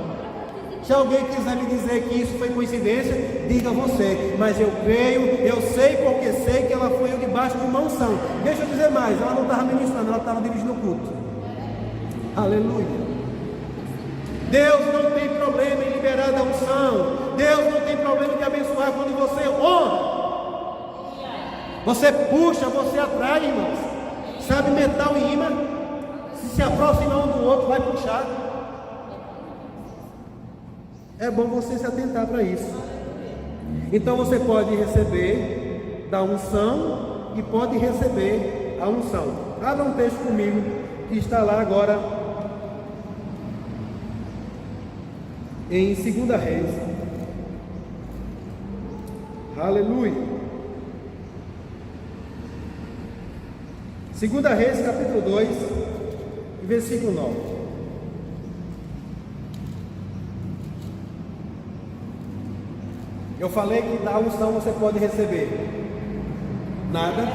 Se alguém quiser me dizer que isso foi coincidência, diga você, mas eu creio, eu sei porque sei que ela fluiu debaixo de uma unção. Deixa eu dizer mais, ela não estava ministrando, ela estava dirigindo o culto. Aleluia. Deus não tem problema em liberar a unção. Deus não tem problema em abençoar quando você honra. Você puxa, você atrai, irmãos. Sabe metal e imã? Se aproxima um do outro, vai puxar. É bom você se atentar para isso. Então você pode receber da unção e pode receber a unção. Abra um texto comigo que está lá agora em 2 Reis. Aleluia. 2 Reis, capítulo 2, versículo 9. Eu falei que da unção você pode receber nada,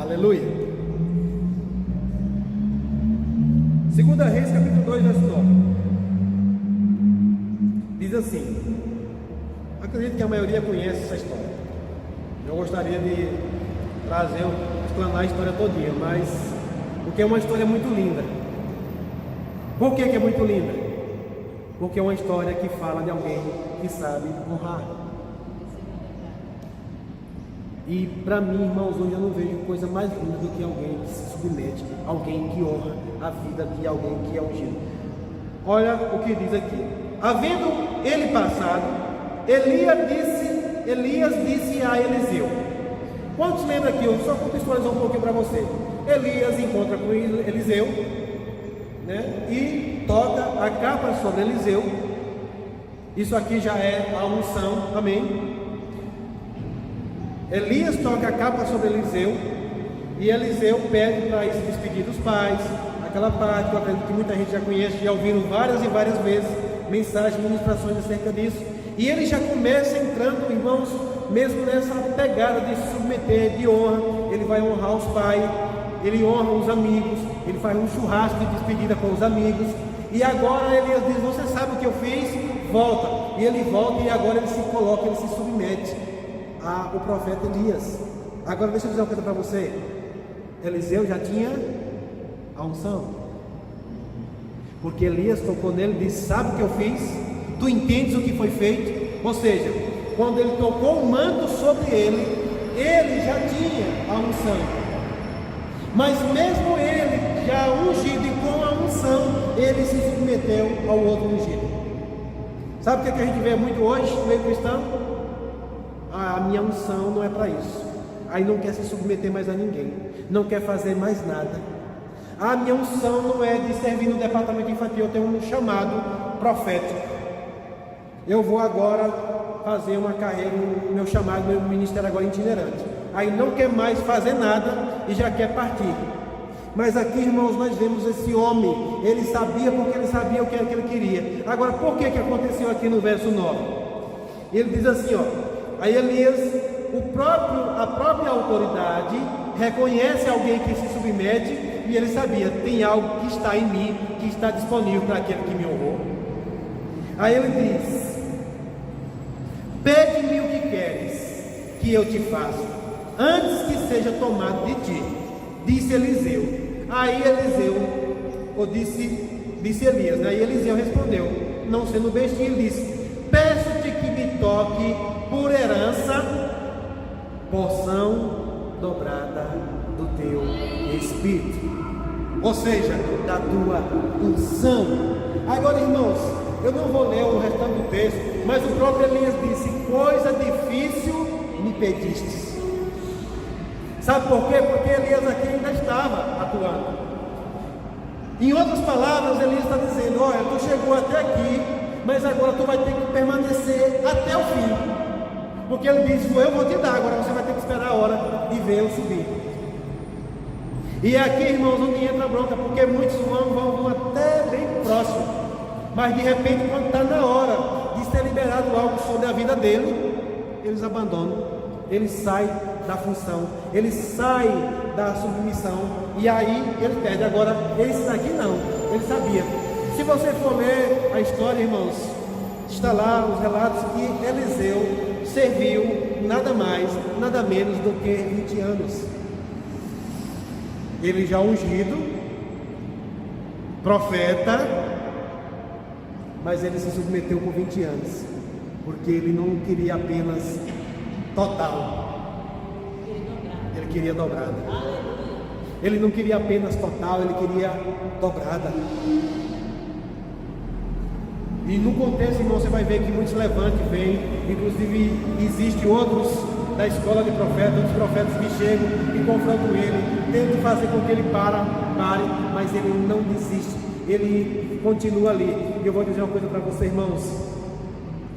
aleluia. 2 Reis, capítulo 2, verso 9. Diz assim: acredito que a maioria conhece essa história. Eu gostaria de trazer, explanar a história todinha, mas porque é uma história muito linda. Por que é muito linda? Porque é uma história que fala de alguém que sabe honrar. E para mim, irmãos, hoje eu não vejo coisa mais linda do que alguém que se submete, alguém que honra a vida de alguém que é ungido. Olha o que diz aqui: havendo ele passado, Elias disse a Eliseu. Quantos lembram aqui? Eu só contextualizar um pouquinho para você. Elias encontra com Eliseu, né? E toca a capa sobre Eliseu. Isso aqui já é a unção, amém? Elias toca a capa sobre Eliseu, e Eliseu pede para se despedir dos pais. Aquela parte que eu acredito que muita gente já conhece, já ouviram várias e várias vezes mensagens, ministrações acerca disso. E ele já começa entrando, irmãos, mesmo nessa pegada de se submeter, de honra. Ele vai honrar os pais, ele honra os amigos, ele faz um churrasco de despedida com os amigos. E agora ele diz: você sabe o que eu fiz? Volta. E ele volta, e agora ele se coloca, ele se submete ao profeta Elias. Agora deixa eu dizer uma coisa para você. Eliseu já tinha a unção, porque Elias tocou nele e disse: sabe o que eu fiz? Tu entendes o que foi feito? Ou seja, quando ele tocou o manto sobre ele, ele já tinha a unção. Mas mesmo ele já ungido e com a unção, ele se submeteu ao outro ungido. Sabe o que a gente vê muito hoje no meio cristão? A minha unção não é para isso. Aí não quer se submeter mais a ninguém, não quer fazer mais nada. A minha unção não é de servir no departamento infantil, eu tenho um chamado profético. Eu vou agora fazer uma carreira, o meu chamado, meu ministério agora itinerante. Aí não quer mais fazer nada e já quer partir. Mas aqui, irmãos, nós vemos esse homem. Ele sabia, porque ele sabia o que era que ele queria. Agora, por que aconteceu aqui no verso 9? Ele diz assim, ó: aí Elias, a própria autoridade, reconhece alguém que se submete, e ele sabia: tem algo que está em mim, que está disponível para aquele que me honrou. Aí ele diz: pede-me o que queres que eu te faça, antes que seja tomado de ti, disse Eliseu. Aí disse Elias, né? E Eliseu respondeu, não sendo bestinho, ele disse: peço-te que me toque por herança porção dobrada do teu espírito, ou seja, da tua unção. Agora, irmãos, eu não vou ler o restante do texto, mas o próprio Elias disse: coisa difícil me pedistes. Sabe por quê? Porque Elias aqui ainda estava atuando. Em outras palavras, Elias está dizendo: olha, tu chegou até aqui, mas agora tu vai ter que permanecer até o fim. Porque ele disse: eu vou te dar, agora você vai ter que esperar a hora de ver eu subir. E aqui, irmãos, onde entra a bronca, porque muitos vão até bem próximo, mas de repente, quando está na hora de ser liberado algo sobre a vida dele, eles abandonam, eles saem da função, eles saem da submissão, e aí ele perde. Agora, esse daqui não, ele sabia. Se você for ler a história, irmãos, está lá os relatos que Eliseu serviu nada mais, nada menos do que 20 anos. Ele já ungido, profeta, mas ele se submeteu por 20 anos, porque ele não queria apenas total, ele queria dobrada. Ele não queria apenas total, ele queria dobrada. E no contexto, irmão, você vai ver que muitos levantes vêm, inclusive existem outros da escola de profetas, outros profetas que chegam e confrontam ele, tentam fazer com que ele pare, mas ele não desiste, ele continua ali. E eu vou dizer uma coisa para você, irmãos,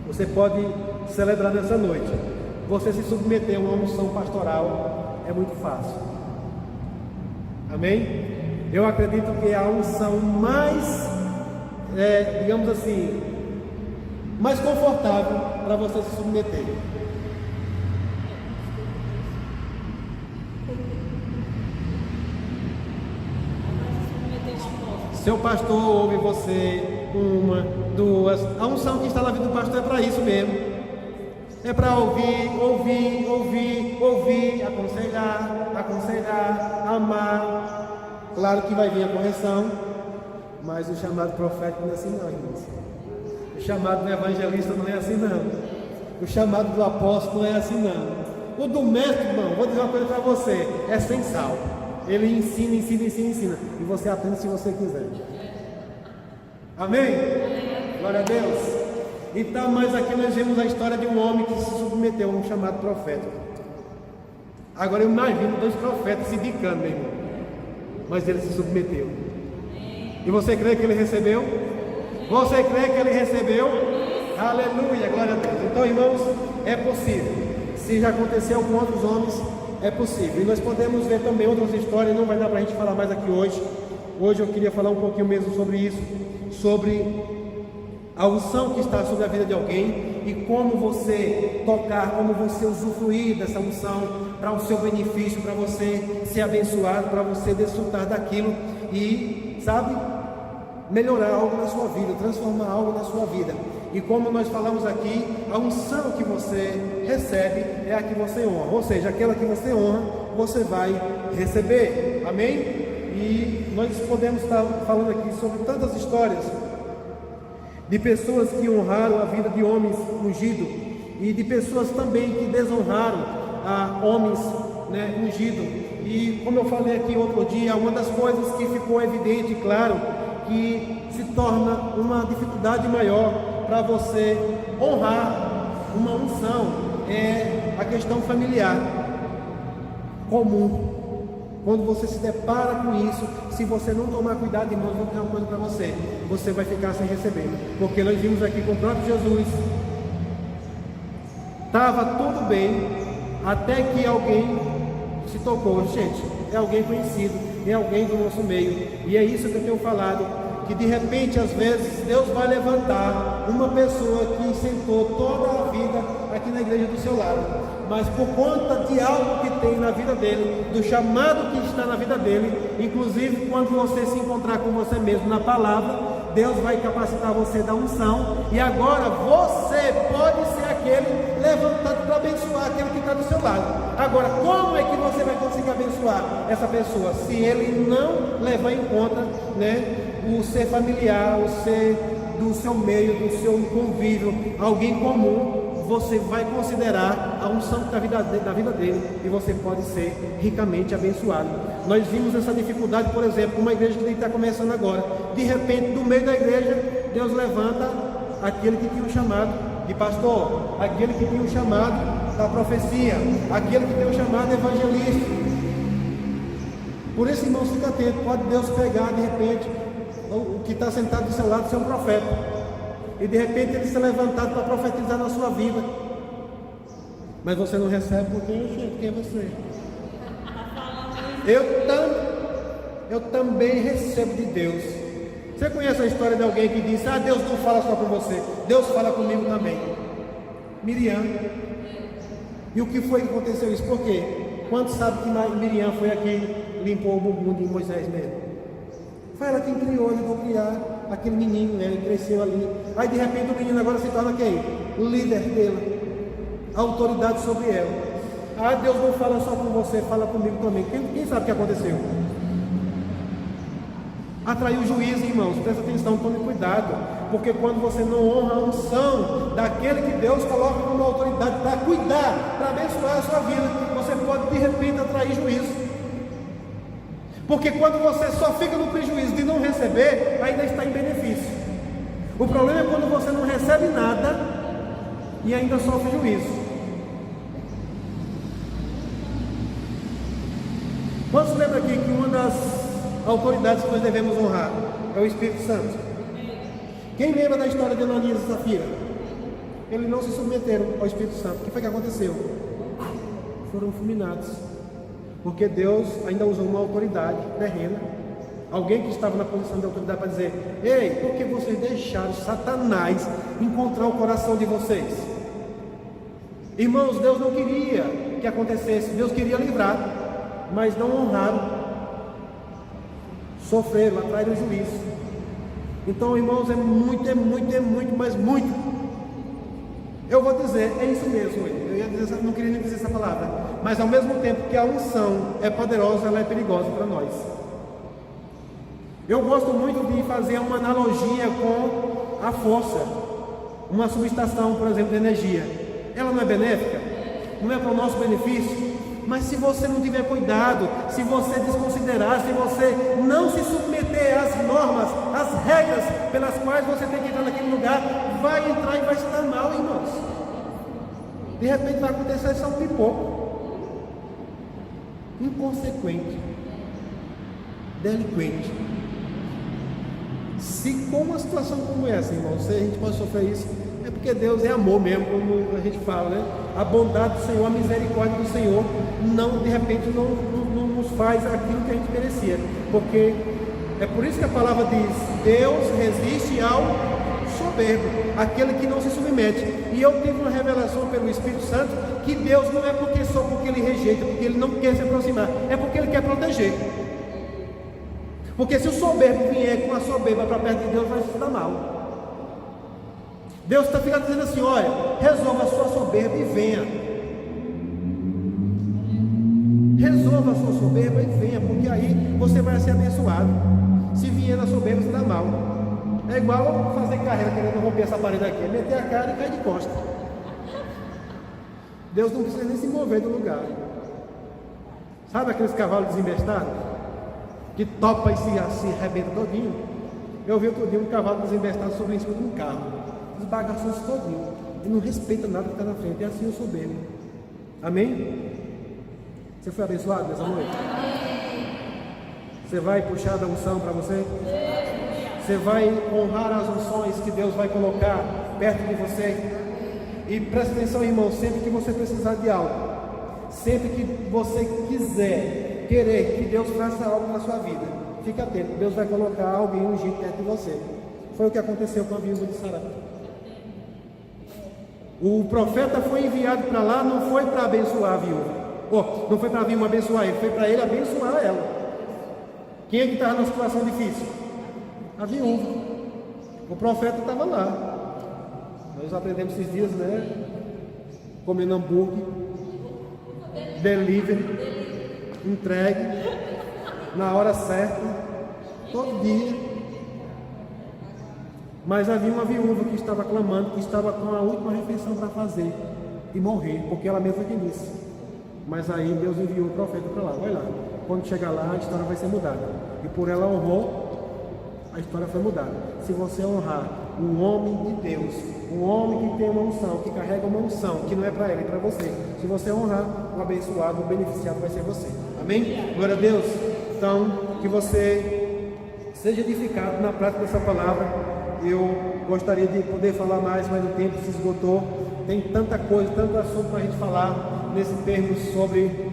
você pode celebrar nessa noite, você se submeter a uma unção pastoral é muito fácil, amém? Eu acredito que é a unção mais, digamos assim, mais confortável para você se submeter. Seu pastor ouve você, uma, duas. A unção que está na vida do pastor é para isso mesmo. É para ouvir, aconselhar, amar. Claro que vai vir a correção, mas o chamado profético não é assim não, irmãos. O chamado do evangelista não é assim não. O chamado do apóstolo não é assim não. O do mestre, irmão, vou dizer uma coisa para você, é sem sal. Ele ensina. E você aprende se você quiser. Amém? Glória a Deus. Então, mas aqui nós vemos a história de um homem que se submeteu a um chamado profeta. Agora eu imagino 2 profetas se bicando, meu irmão. Mas ele se submeteu. E você crê que ele recebeu? Você crê que ele recebeu? Aleluia, glória a Deus. Então, irmãos, é possível. Se já aconteceu com outros homens, é possível. E nós podemos ver também outras histórias, não vai dar para a gente falar mais aqui hoje. Hoje eu queria falar um pouquinho mesmo sobre isso, sobre a unção que está sobre a vida de alguém e como você tocar, como você usufruir dessa unção para o seu benefício, para você ser abençoado, para você desfrutar daquilo e, sabe, melhorar algo na sua vida, transformar algo na sua vida. E como nós falamos aqui, a unção que você recebe é a que você honra, ou seja, aquela que você honra, você vai receber, amém? E nós podemos estar falando aqui sobre tantas histórias de pessoas que honraram a vida de homens ungidos e de pessoas também que desonraram a homens, ungidos. E como eu falei aqui outro dia, uma das coisas que ficou evidente, claro, que se torna uma dificuldade maior para você honrar uma unção é a questão familiar comum. Quando você se depara com isso, se você não tomar cuidado, irmãos, vou dizer uma coisa para você, você vai ficar sem receber. Porque nós vimos aqui com o próprio Jesus, estava tudo bem, até que alguém se tocou. Gente, é alguém conhecido, é alguém do nosso meio. E é isso que eu tenho falado, que de repente, às vezes, Deus vai levantar uma pessoa que sentou toda a vida aqui na igreja do seu lado, mas por conta de algo que tem na vida dele, do chamado que está na vida dele, inclusive quando você se encontrar com você mesmo na palavra, Deus vai capacitar você da unção, e agora você pode ser aquele levantado para abençoar aquele que está do seu lado. Agora, como é que você vai conseguir abençoar essa pessoa? Se ele não levar em conta, o ser familiar, o ser do seu meio, do seu convívio, alguém comum, você vai considerar a unção da vida dele e você pode ser ricamente abençoado. Nós vimos essa dificuldade, por exemplo, uma igreja que está começando agora. De repente, no meio da igreja, Deus levanta aquele que tinha um chamado de pastor, aquele que tinha um chamado da profecia, aquele que tem um chamado de evangelista. Por isso, irmãos, fica atento, pode Deus pegar de repente o que está sentado do seu lado ser um profeta, e de repente ele ser levantado para profetizar na sua vida, mas você não recebe porque quem é você? Eu também recebo de Deus. Você conhece a história de alguém que disse: Deus não fala só com você, Deus fala comigo também. Miriam. E o que foi que aconteceu isso? Por quê? Quantos sabem que Miriam foi a quem limpou o bumbum de Moisés mesmo? Foi ela quem criou, ajudou a criar aquele menino, ele cresceu ali. Aí de repente o menino agora se torna quem? O líder dela, a autoridade sobre ela. Deus não fala só com você, fala comigo também. Quem sabe o que aconteceu? Atrair o juízo, irmãos, presta atenção, tome cuidado, porque quando você não honra a unção daquele que Deus coloca como autoridade para cuidar, para abençoar a sua vida, você pode de repente atrair juízo. Porque quando você só fica no prejuízo de não receber, ainda está em benefício. O problema é quando você não recebe nada e ainda sofre juízo. Quantos lembram aqui que uma das autoridades que nós devemos honrar é o Espírito Santo? Quem lembra da história de Ananias e Safira? Eles não se submeteram ao Espírito Santo. O que foi que aconteceu? Foram fulminados, porque Deus ainda usou uma autoridade terrena, alguém que estava na posição de autoridade, para dizer: ei, por que vocês deixaram Satanás encontrar o coração de vocês? Irmãos, Deus não queria que acontecesse, Deus queria livrar, mas não honraram, sofreram, atraíram juízo. Então, irmãos, é muito, mas muito. Eu vou dizer, é isso mesmo. Eu ia dizer, não queria nem dizer essa palavra, mas ao mesmo tempo que a unção é poderosa, ela é perigosa para nós. Eu gosto muito de fazer uma analogia com a força. Uma subestação, por exemplo, de energia, ela não é benéfica? Não é para o nosso benefício? Mas se você não tiver cuidado, se você desconsiderar, se você não se submeter às normas, às regras pelas quais você tem que entrar naquele lugar, vai entrar e vai se dar mal, irmãos. De repente vai acontecer só um pipoco, inconsequente, delinquente. Se com uma situação como essa, irmãos, se a gente pode sofrer isso, é porque Deus é amor mesmo, como a gente fala, né? A bondade do Senhor, a misericórdia do Senhor, não, de repente, não nos faz aquilo que a gente merecia. Porque é por isso que a palavra diz: Deus resiste ao soberbo, aquele que não se submete. E eu tive uma revelação pelo Espírito Santo que Deus não é só porque Ele rejeita, porque Ele não quer se aproximar, é porque Ele quer proteger. Porque se o soberbo vier com a soberba para perto de Deus, vai se dar mal. Deus está ficando dizendo assim: olha, resolva a sua soberba e venha. Resolva a sua soberba e venha, porque aí você vai ser abençoado. Se vier na soberba, você dá mal. É igual fazer carreira querendo romper essa parede aqui, é meter a cara e cair de costas. Deus não precisa nem se mover do lugar. Sabe aqueles cavalos desembestados que topa e se arrebenta todinho? Eu vi outro dia um cavalo desembestado sobre em cima de um carro, esbagaçou-se todinho, e não respeita nada que está na frente. É assim eu sou soberbo. Amém? Você foi abençoado nessa noite? Você vai puxar da unção para você? Você vai honrar as unções que Deus vai colocar perto de você? E presta atenção, irmão, sempre que você precisar de algo, sempre que você querer que Deus faça algo na sua vida, fique atento, Deus vai colocar alguém ungido perto de você. Foi o que aconteceu com a viúva de Sarepta. O profeta foi enviado para lá, não foi para abençoar a viúva, não foi para a viúva abençoar ele, foi para ele abençoar ela. Quem é que estava numa situação difícil? A viúva. O profeta estava lá. Nós aprendemos esses dias, né? Comendo hambúrguer, delivery, entregue, na hora certa, todo dia. Mas havia uma viúva que estava clamando, que estava com a última refeição para fazer e morrer, porque ela mesma que disse. Mas aí Deus enviou o profeta para lá. Vai lá, quando chegar lá a história vai ser mudada. E por ela honrou, a história foi mudada. Se você honrar um homem de Deus, um homem que tem uma unção, que carrega uma unção, que não é para ele, é para você. Se você honrar, o abençoado, o beneficiado vai ser você. Amém? Glória a Deus. Então, que você seja edificado na prática dessa palavra. Eu gostaria de poder falar mais, mas o tempo se esgotou. Tem tanta coisa, tanto assunto para a gente falar nesse termo sobre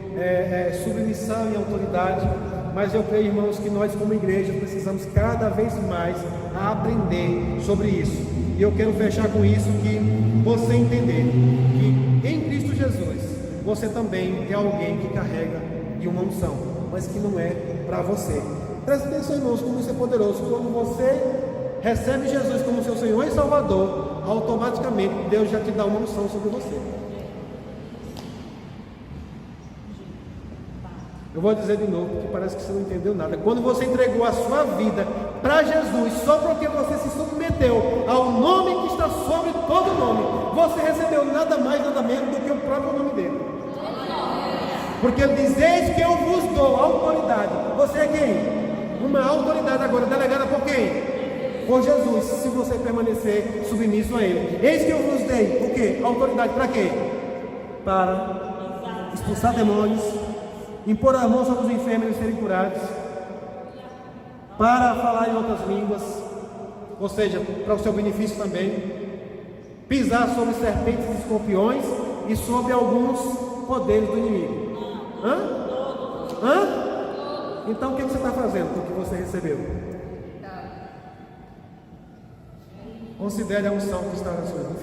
submissão e autoridade. Mas eu creio, irmãos, que nós como igreja precisamos cada vez mais aprender sobre isso. E eu quero fechar com isso, que você entender que em Cristo Jesus você também é alguém que carrega de uma unção, mas que não é para você. Presta atenção, irmãos, como isso é poderoso. Quando você recebe Jesus como seu Senhor e Salvador, automaticamente Deus já te dá uma unção sobre você. Eu vou dizer de novo, porque parece que você não entendeu nada. Quando você entregou a sua vida para Jesus, só porque você se submeteu ao nome que está sobre todo nome, você recebeu nada mais, nada menos do que o próprio nome dele. Porque ele diz: eis que eu vos dou autoridade. Você é quem? Uma autoridade agora, delegada por quem? Por Jesus, se você permanecer submisso a ele. Eis que eu vos dei o quê? Autoridade para quê? Para expulsar demônios, impor as mãos sobre os enfermos e serem curados, para falar em outras línguas, ou seja, para o seu benefício também, pisar sobre serpentes e escorpiões e sobre alguns poderes do inimigo. Então o que você está fazendo com o que você recebeu? Considere a unção que está na sua vida.